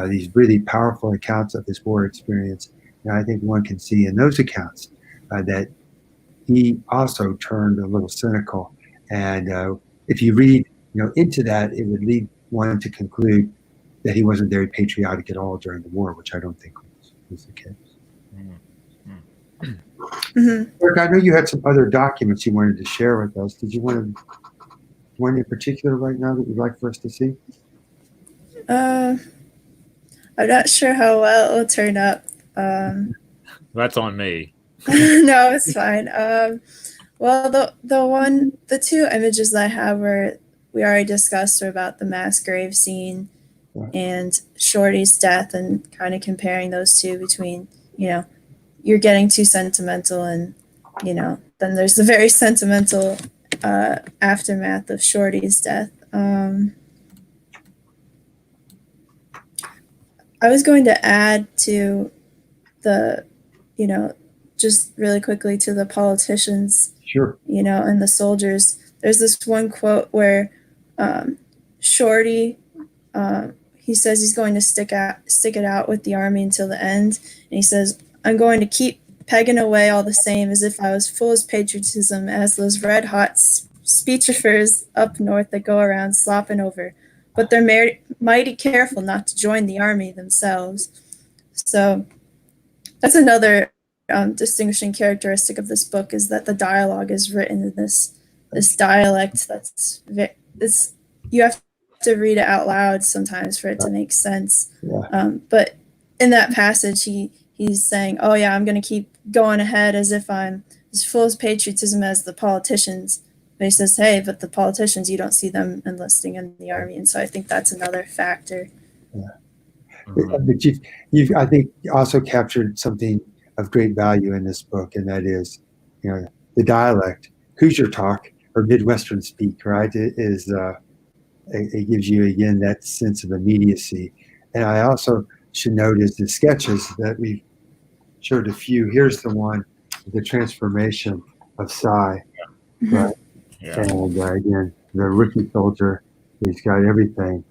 these really powerful accounts of his war experience. And I think one can see in those accounts that he also turned a little cynical. And if you read into that, it would lead one to conclude that he wasn't very patriotic at all during the war, which I don't think was the case. Mm-hmm. Eric, I know you had some other documents you wanted to share with us. Did you want one in particular right now that you'd like for us to see? I'm not sure how well it will turn up. That's on me. No, it's fine. Well, the two images that I have were we already discussed are about the mass grave scene and Shorty's death, and kind of comparing those two between, you're getting too sentimental, and then there's the very sentimental aftermath of Shorty's death. I was going to add to the, just really quickly to the politicians, Sure. And the soldiers. There's this one quote where Shorty, he says he's going to stick it out with the army until the end. And he says, I'm going to keep pegging away all the same, as if I was full of patriotism as those red-hot speechifers up north that go around slopping over. But they're mighty careful not to join the army themselves. So that's another distinguishing characteristic of this book, is that the dialogue is written in this dialect that's you have to read it out loud sometimes for it to make sense. Yeah. But in that passage, he's saying, oh yeah, I'm going to keep going ahead as if I'm as full of patriotism as the politicians. But he says, hey, but the politicians, you don't see them enlisting in the army. And so I think that's another factor. Yeah. But you've I think also captured something of great value in this book, and that is, the dialect, Hoosier talk or Midwestern speak, right? It gives you again that sense of immediacy. And I also should note is the sketches that we showed a few. Here's the one, the transformation of Cy, right? Yeah. And again, the rookie soldier, he's got everything,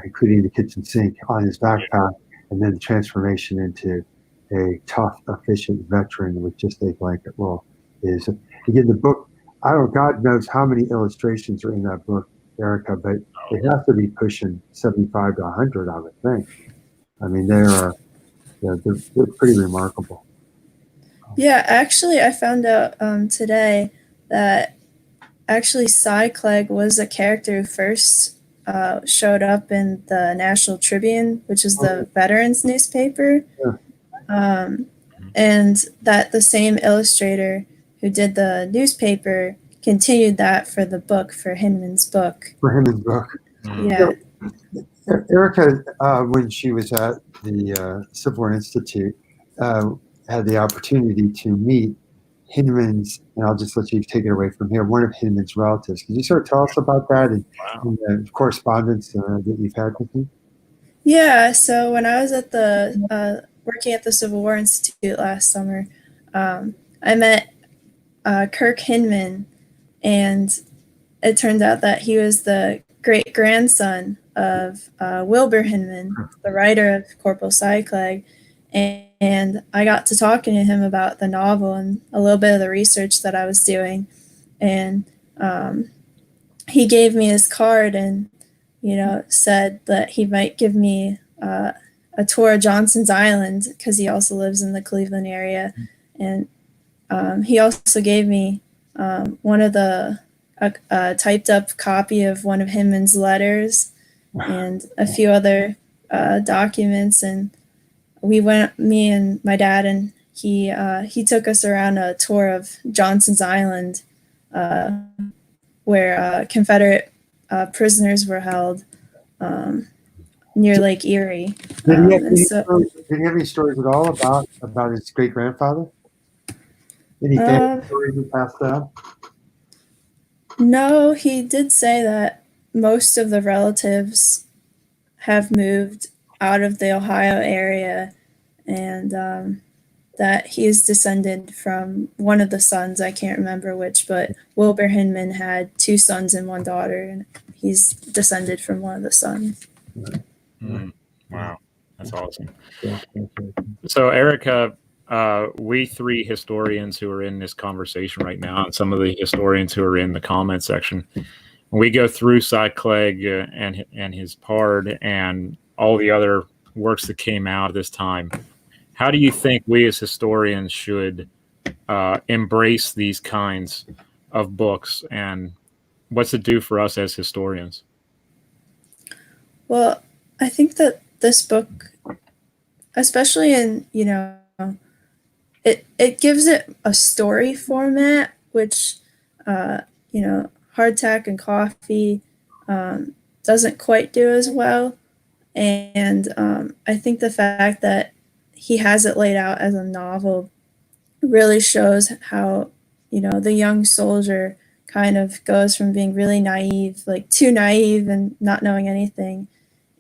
including the kitchen sink on his backpack, and then the transformation into a tough, efficient veteran with just a blanket roll. Is again the book. I don't know, God knows how many illustrations are in that book, Erica, but it has to be pushing 75 to 100, I would think. I mean, they're pretty remarkable. Yeah, actually, I found out today that actually Cy Klegg was a character who first showed up in the National Tribune, which is the veterans newspaper. Yeah. And that the same illustrator who did the newspaper continued that for the book, for Hinman's book. For Hinman's book. Yeah. Erica, when she was at the Civil War Institute, had the opportunity to meet Hinman's, and I'll just let you take it away from here, one of Hinman's relatives. Can you sort of tell us about that and the correspondence that you've had with him? Yeah, so when I was at the working at the Civil War Institute last summer, I met Kirk Hinman, and it turned out that he was the great-grandson of Wilbur Hinman, the writer of Corporal Cy Klegg. And I got to talking to him about the novel and a little bit of the research that I was doing. And he gave me his card and, said that he might give me a tour of Johnson's Island, because he also lives in the Cleveland area. And he also gave me one of the typed up copy of one of Hinman's letters and a few other documents. And we went, me and my dad, and he took us around a tour of Johnson's Island, where Confederate prisoners were held. near Lake Erie. Did he have And any so, stories, did he have any stories at all about his great grandfather? Any family stories he passed down? no, he did say that most of the relatives have moved out of the Ohio area, and that he is descended from one of the sons. I can't remember which, but Wilbur Hinman had 2 sons and 1 daughter, and he's descended from one of the sons. Wow, that's awesome. Yeah. So, Erica, we 3 historians who are in this conversation right now, and some of the historians who are in the comment section, when we go through Klegg and his Pard and all the other works that came out at this time, how do you think we as historians should embrace these kinds of books, and what's it do for us as historians? Well, I think that this book, especially in, it gives it a story format, which, Hardtack and Coffee doesn't quite do as well. And I think the fact that he has it laid out as a novel really shows how, the young soldier kind of goes from being really naive, like too naive and not knowing anything,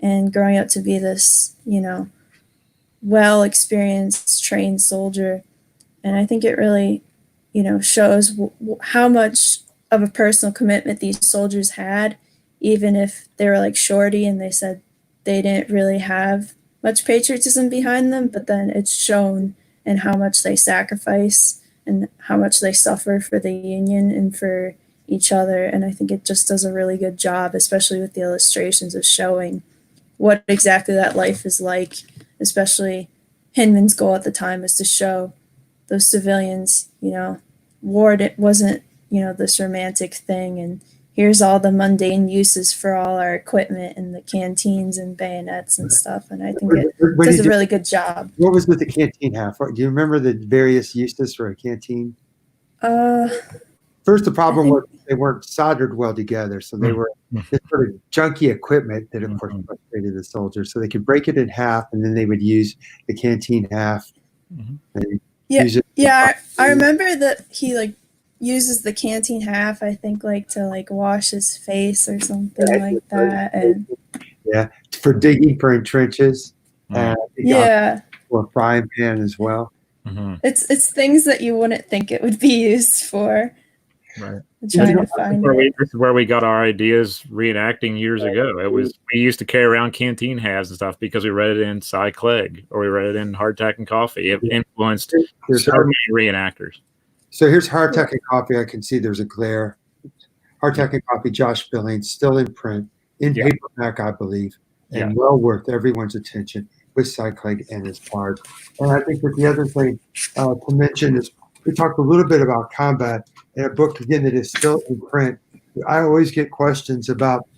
and growing up to be this, well experienced, trained soldier. And I think it really, shows how much of a personal commitment these soldiers had, even if they were like Shorty and they said they didn't really have much patriotism behind them, but then it's shown in how much they sacrifice and how much they suffer for the Union and for each other. And I think it just does a really good job, especially with the illustrations, of showing what exactly that life is like. Especially Hinman's goal at the time was to show those civilians, war wasn't, this romantic thing, and here's all the mundane uses for all our equipment and the canteens and bayonets and stuff. And I think it does a really good job. What was with the canteen half? Do you remember the various uses for a canteen? First, the problem was they weren't soldered well together, so they were this sort of junky equipment that, of course, frustrated the soldiers. So they could break it in half, and then they would use the canteen half. I remember that he uses the canteen half, I think, to wash his face or something like that. And for digging for trenches. For a frying pan as well. It's things that you wouldn't think it would be used for. Right. Trying to find this is where we got our ideas reenacting years ago. We used to carry around canteen halves and stuff because we read it in Klegg or we read it in Hardtack and Coffee. It influenced so many reenactors. So here's Hardtack and Coffee. I can see there's a glare. Hardtack and Coffee, Josh Billings, still in print, in paperback, I believe, and well worth everyone's attention with Klegg and His Pard. And I think that the other thing to mention is we talked a little bit about combat in a book, again, that is still in print. I always get questions about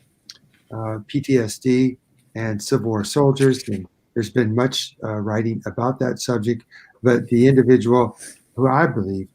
PTSD and Civil War soldiers, and there's been much writing about that subject. But the individual who I believe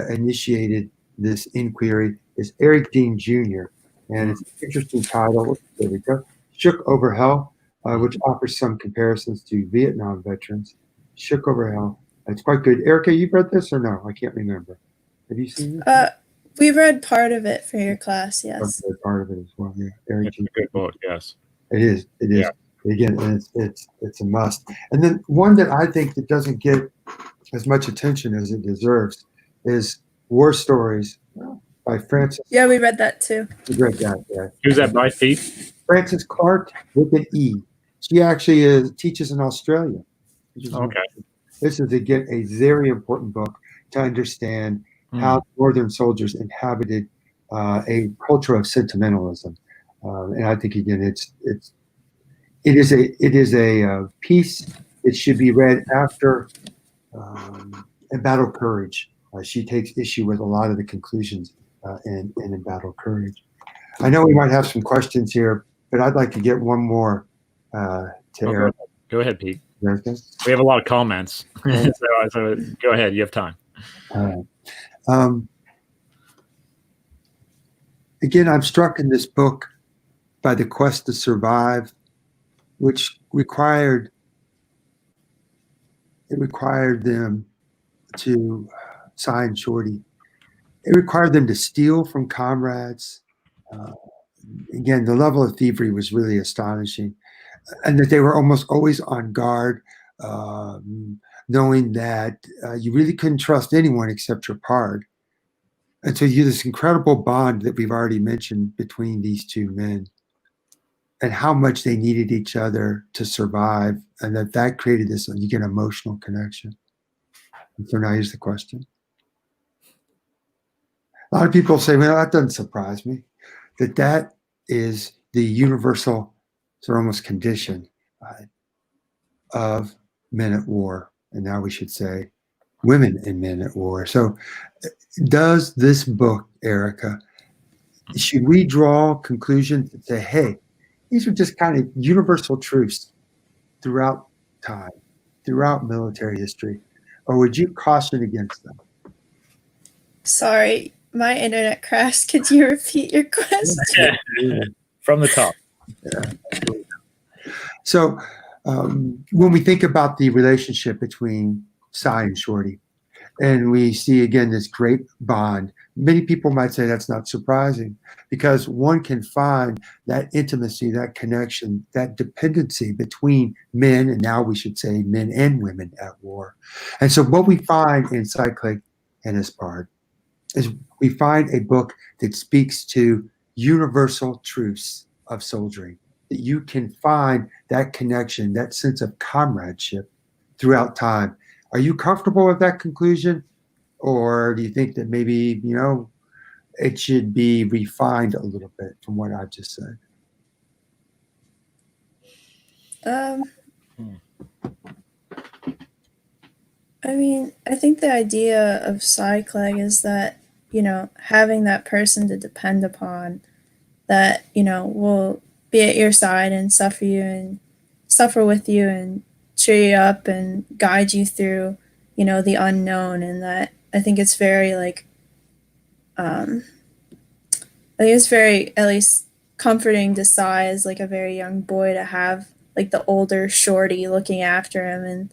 initiated this inquiry is Eric Dean Jr., and it's an interesting title. There we go. Shook Over Hell, which offers some comparisons to Vietnam veterans. Shook Over Hell. It's quite good. Erica, you've read this or no? I can't remember. Have you seen it? We read part of it for your class, yes. Part of it as well, yeah. It's a good book, yes. It is. Yeah. Again, it's a must. And then one that I think that doesn't get as much attention as it deserves is War Stories by Frances. Yeah, we read that too. We read that, yeah. Who's that by, Pete? Frances Clark with an E. She actually teaches in Australia. Okay. This is, again, a very important book to understand how Northern soldiers inhabited a culture of sentimentalism. And I think, again, it is a piece that should be read after In Battle Courage. She takes issue with a lot of the conclusions in Battle Courage. I know we might have some questions here, but I'd like to get one more to Eric. Go ahead, Pete. We have a lot of comments, so go ahead. You have time. Again, I'm struck in this book by the quest to survive, which required them to sign surety. It required them to steal from comrades. Again, the level of thievery was really astonishing, and that they were almost always on guard, knowing that you really couldn't trust anyone except your pard. And so you this incredible bond that we've already mentioned between these two men, and how much they needed each other to survive, and that created this, you get an emotional connection. And so now here's the question. A lot of people say, well, that doesn't surprise me, that is the universal, sort of almost condition of men at war. And now we should say women and men at war. So does this book, Erica, should we draw conclusions that say, hey, these are just kind of universal truths throughout time, throughout military history, or would you caution against them? Sorry, my internet crashed. Could you repeat your question? From the top. Yeah. So when we think about the relationship between Sign and Surety, and we see again this great bond, many people might say that's not surprising, because one can find that intimacy, that connection, that dependency between men, and now we should say men and women at war. And so what we find inside Klegg and His Pard is we find a book that speaks to universal truths of soldiering, that you can find that connection, that sense of comradeship throughout time. Are you comfortable with that conclusion? Or do you think that maybe, it should be refined a little bit from what I've just said? I mean, I think the idea of Klegg is that, having that person to depend upon that, will be at your side and suffer with you and cheer you up and guide you through, the unknown. And that I think it's very I think it's very, at least, comforting to Cy as a very young boy to have the older shorty looking after him and,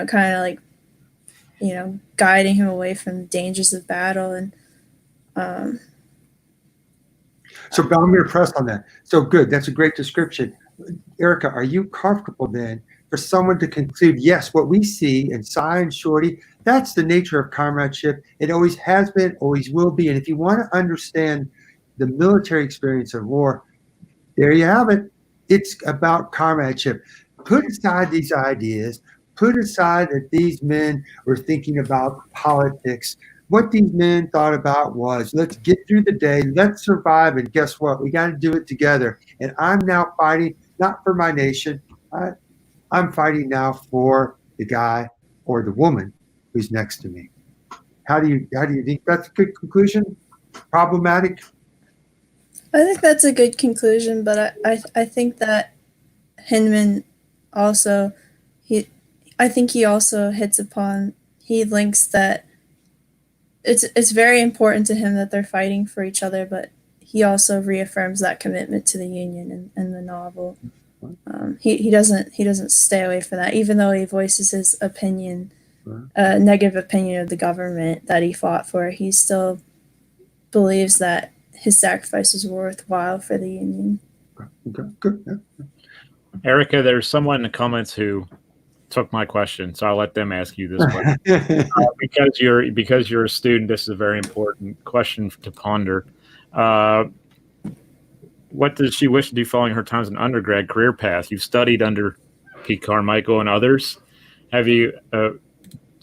kind of guiding him away from the dangers of battle. And so I'm going to press on that. So good. That's a great description. Erica, are you comfortable then for someone to conclude, yes, what we see in Cy and Shorty, that's the nature of comradeship. It always has been, always will be. And if you want to understand the military experience of war, there you have it. It's about comradeship. Put aside these ideas. Put aside that these men were thinking about politics. What these men thought about was, let's get through the day, let's survive, and guess what? We got to do it together. And I'm now fighting, not for my nation. I'm fighting now for the guy or the woman who's next to me. How do you think that's a good conclusion? Problematic? I think that's a good conclusion, but I think that Hinman also, I think he also he links that it's very important to him that they're fighting for each other, but he also reaffirms that commitment to the Union in the novel. He doesn't stay away from that, even though he voices his opinion, negative opinion of the government that he fought for. He still believes that his sacrifice was worthwhile for the Union. Okay, good. Yeah. Erica, there's someone in the comments who took my question, so I'll let them ask you this question. Because you're a student, this is a very important question to ponder. What does she wish to do following her time as an undergrad career path? You've studied under Pete Carmichael and others. Do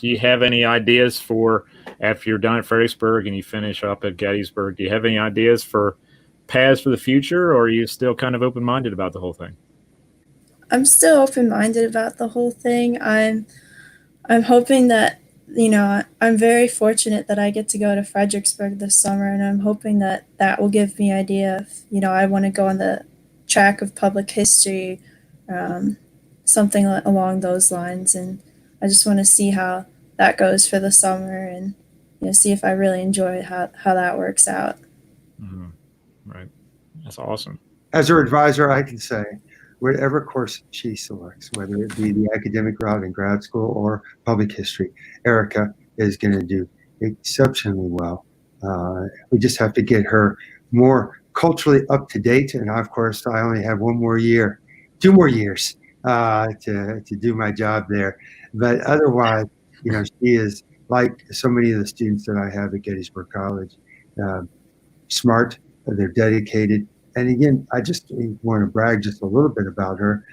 you have any ideas for, after you're done at Fredericksburg and you finish up at Gettysburg, do you have any ideas for paths for the future, or are you still kind of open-minded about the whole thing? I'm still open-minded about the whole thing. I'm hoping that, I'm very fortunate that I get to go to Fredericksburg this summer, and I'm hoping that will give me idea of, I want to go on the track of public history, something along those lines. And I just want to see how that goes for the summer and, see if I really enjoy how that works out. Mm-hmm. Right. That's awesome. As her advisor, I can say whatever course she selects, whether it be the academic route in grad school or public history, Erica is going to do exceptionally well. We just have to get her more culturally up to date. And of course, I only have 2 more years to do my job there. But otherwise, she is like so many of the students that I have at Gettysburg College, smart, they're dedicated. And again, I just want to brag just a little bit about her.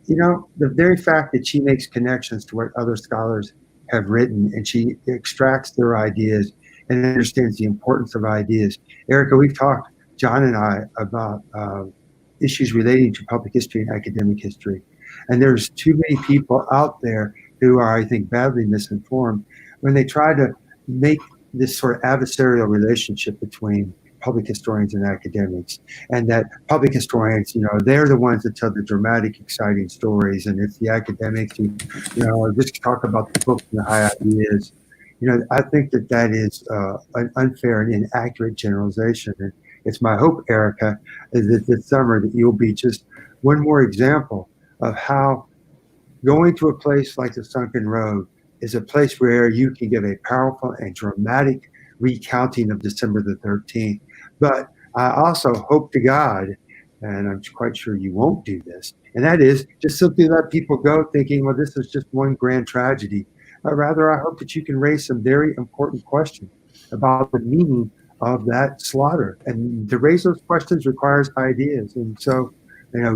The very fact that she makes connections to what other scholars have written, and she extracts their ideas and understands the importance of ideas. Erica, we've talked, John and I, about issues relating to public history and academic history. And there's too many people out there who are, I think, badly misinformed when they try to make this sort of adversarial relationship between public historians and academics, and that public historians, they're the ones that tell the dramatic, exciting stories, and it's the academics who, just talk about the books and the high ideas. I think that is an unfair and inaccurate generalization. And it's my hope, Erica, is that this summer that you'll be just one more example of how going to a place like the Sunken Road is a place where you can give a powerful and dramatic recounting of December the 13th. But I also hope to God, and I'm quite sure you won't do this, and that is just simply let people go thinking, well, this is just one grand tragedy. Rather, I hope that you can raise some very important questions about the meaning of that slaughter. And to raise those questions requires ideas. And so,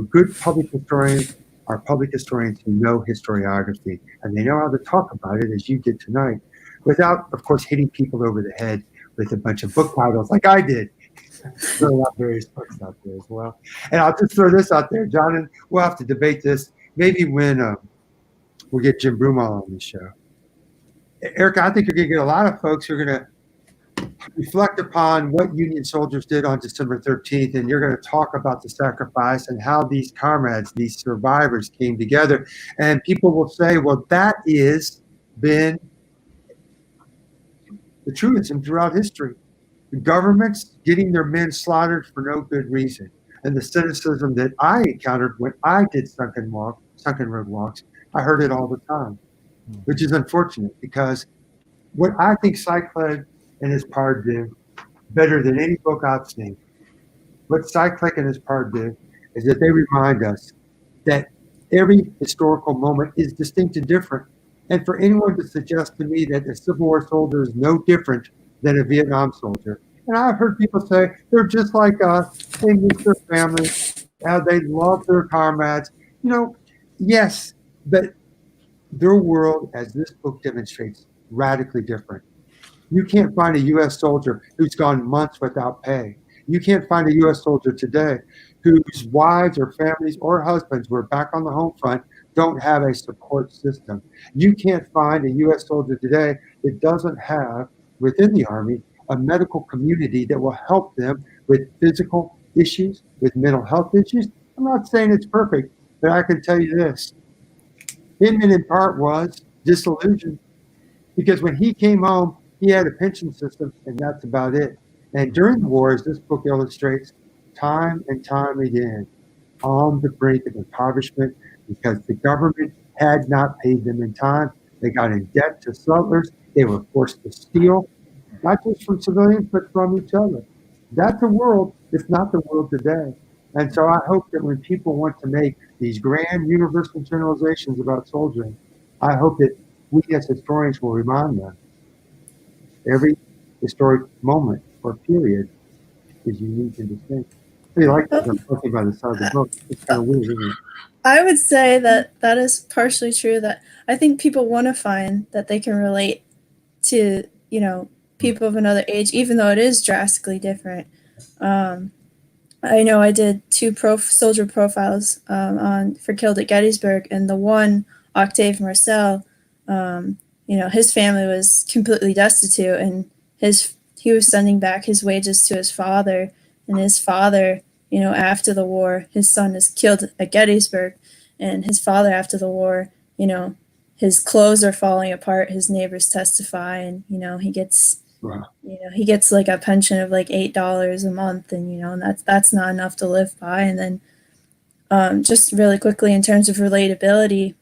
good public historians are public historians who know historiography, and they know how to talk about it, as you did tonight, without, of course, hitting people over the head with a bunch of book titles like I did. Throw out various books out there as well. And I'll just throw this out there, John, and we'll have to debate this maybe when we'll get Jim Broomall on the show. Erica, I think you're going to get a lot of folks who are going to reflect upon what Union soldiers did on December 13th, and you're going to talk about the sacrifice and how these comrades, these survivors came together. And people will say, well, that is been the truism throughout history. The governments getting their men slaughtered for no good reason. And the cynicism that I encountered when I did Sunken Road walks, I heard it all the time, which is unfortunate, because what I think Klegg and His Pard do better than any book I've seen, what Klegg and His Pard do is that they remind us that every historical moment is distinct and different. And for anyone to suggest to me that a Civil War soldier is no different than a Vietnam soldier. And I've heard people say they're just like us, they miss their families, they love their comrades. Yes, but their world, as this book demonstrates, radically different. You can't find a U.S. soldier who's gone months without pay. You can't find a U.S. soldier today whose wives or families or husbands who are back on the home front don't have a support system. You can't find a U.S. soldier today that doesn't have, within the Army, a medical community that will help them with physical issues, with mental health issues. I'm not saying it's perfect, but I can tell you this. Heckman in part was disillusioned, because when he came home, he had a pension system, and that's about it. And during the war, as this book illustrates, time and time again, on the brink of impoverishment, because the government had not paid them in time. They got in debt to settlers. They were forced to steal, not just from civilians, but from each other. That's the world. It's not the world today. And so I hope that when people want to make these grand universal generalizations about soldiering, I hope that we as historians will remind them every historic moment or period is unique and distinct. I like that I'm talking about the side of the book. It's kind of weird, isn't it? I would say that is partially true, that I think people want to find that they can relate to, people of another age, even though it is drastically different. I know I did 2 soldier profiles for Killed at Gettysburg, and the one, Octave Marcel, his family was completely destitute, and he was sending back his wages to his father, and his father, after the war, his son is killed at Gettysburg, and his father, after the war, his clothes are falling apart, his neighbors testify, and, he gets, Wow. He gets like a pension of like $8 a month, and, and that's not enough to live by. And then Just really quickly, in terms of relatability,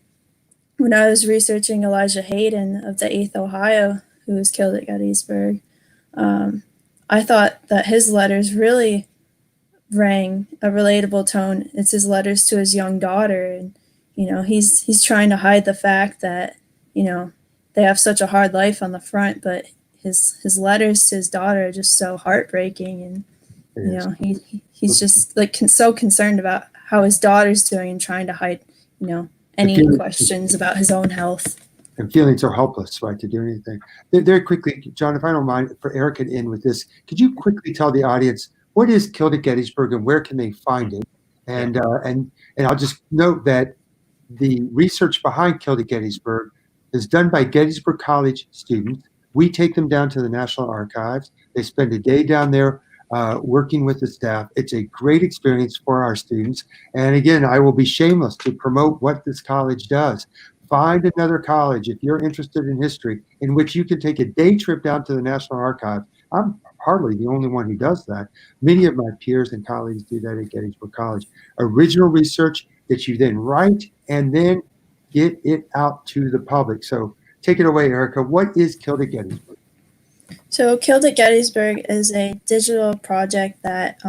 when I was researching Elijah Hayden of the 8th Ohio, who was killed at Gettysburg, I thought that his letters really rang a relatable tone. It's his letters to his young daughter, and he's trying to hide the fact that they have such a hard life on the front, but his letters to his daughter are just so heartbreaking, and he's just like so concerned about how his daughter's doing and trying to hide any questions about his own health. And feeling so helpless, right, to do anything. Very quickly, John, if I don't mind, for Erica to end with this, could you quickly tell the audience what is Killed at Gettysburg and where can they find it? And I'll just note that the research behind Killed at Gettysburg is done by Gettysburg College students. We take them down to the National Archives. They spend a day down there working with the staff. It's a great experience for our students. And again, I will be shameless to promote what this college does. Find another college, if you're interested in history, in which you can take a day trip down to the National Archive. I'm hardly the only one who does that. Many of my peers and colleagues do that at Gettysburg College. Original research that you then write and then get it out to the public. So take it away, Erica. What is Killed at Gettysburg? So Killed at Gettysburg is a digital project that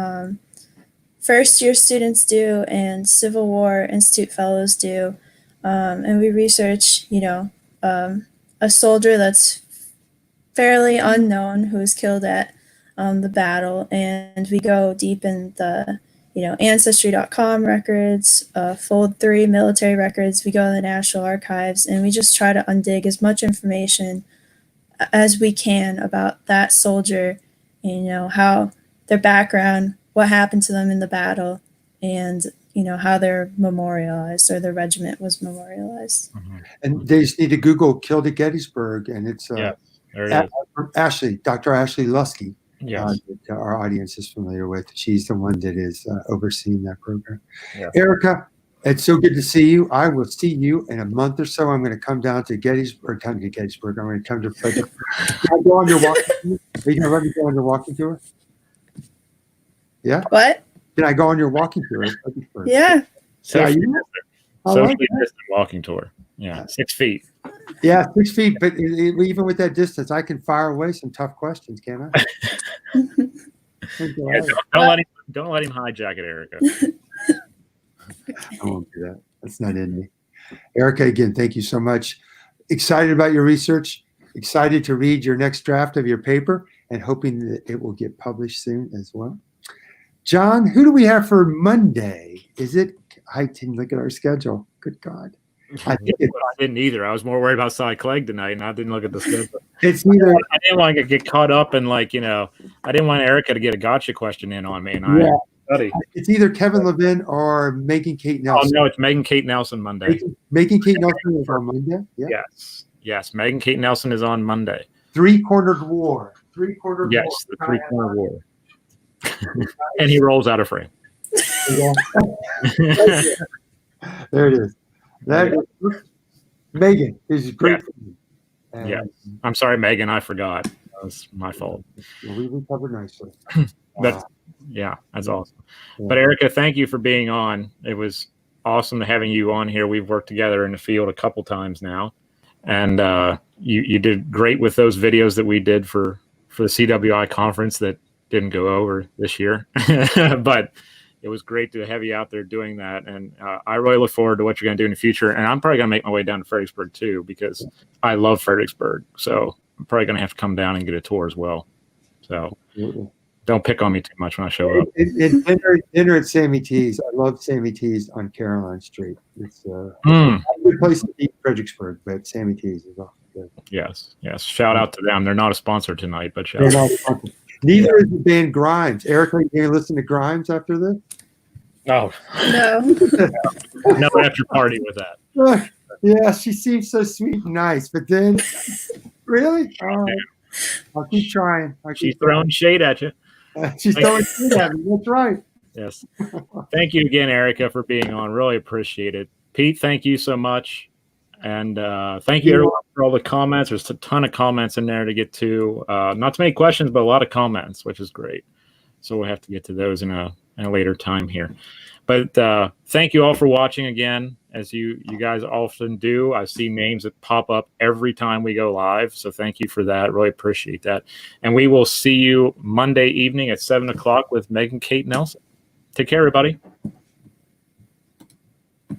first-year students do and Civil War Institute fellows do. And we research, a soldier that's fairly unknown who was killed at the battle. And we go deep in the, Ancestry.com records, Fold 3 military records. We go to the National Archives and we just try to undig as much information as we can about that soldier, how their background, what happened to them in the battle, and how they're memorialized or their regiment was memorialized. Mm-hmm. And they just need to Google Killed at Gettysburg, and it's Ashley, Dr. Ashley Lusky. Yes. That our audience is familiar with. She's the one that is overseeing that program. Yeah. Erica, it's so good to see you. I will see you in a month or so. I'm going to come down to Gettysburg. I'm going to come to Fredericksburg. Can I go on your walking tour? Are you going to let me go on your walking tour? Yeah? What? Can I go on your walking tour? Yeah. Socially like distant walking tour. Yeah, 6 feet. Yeah, 6 feet. But even with that distance, I can fire away some tough questions, can't I? Yeah, don't let him hijack it, Erica. I won't do that. That's not in me. Erica, again, thank you so much. Excited about your research. Excited to read your next draft of your paper and hoping that it will get published soon as well. John, who do we have for Monday? I didn't look at our schedule. Good God. I didn't either. I was more worried about Klegg tonight, and I didn't look at the schedule. It's either I didn't want to get caught up in I didn't want Erica to get a gotcha question in on me. And it's either Kevin Levin or Megan Kate Nelson. Oh no, it's Megan Kate Nelson Monday. Megan Kate Nelson is on Monday. Yeah. Yes. Megan Kate Nelson is on Monday. Three-cornered war. Yes, the three-cornered war. And he rolls out of frame. There it is. Megan is great. Yes. I'm sorry, Megan. I forgot. That was my fault. Well, we recovered nicely. That's awesome. Yeah. But Erica, thank you for being on. It was awesome having you on here. We've worked together in the field a couple times now, and you did great with those videos that we did for the CWI conference that didn't go over this year, but it was great to have you out there doing that. And I really look forward to what you're going to do in the future. And I'm probably going to make my way down to Fredericksburg too, because I love Fredericksburg. So I'm probably going to have to come down and get a tour as well. So don't pick on me too much when I show up. Dinner at Sammy T's. I love Sammy T's on Caroline Street. It's a good place to eat in Fredericksburg, but Sammy T's is awesome good. Yes. Shout out to them. They're not a sponsor tonight, but shout out. Neither is the band Grimes. Erica, are you going to listen to Grimes after this? Oh. No. No after party with that. Yeah, she seems so sweet and nice, but then, really? I'll keep trying. She's throwing shade at you. She's throwing shade at me. That's right. Yes. Thank you again, Erica, for being on. Really appreciate it. Pete, thank you so much. And thank you, everyone, for all the comments. There's a ton of comments in there to get to. Not too many questions, but a lot of comments, which is great. So we'll have to get to those in a later time here. But thank you all for watching again. As you guys often do, I see names that pop up every time we go live. So thank you for that. Really appreciate that. And we will see you Monday evening at 7 o'clock with Meg and Kate Nelson. Take care, everybody.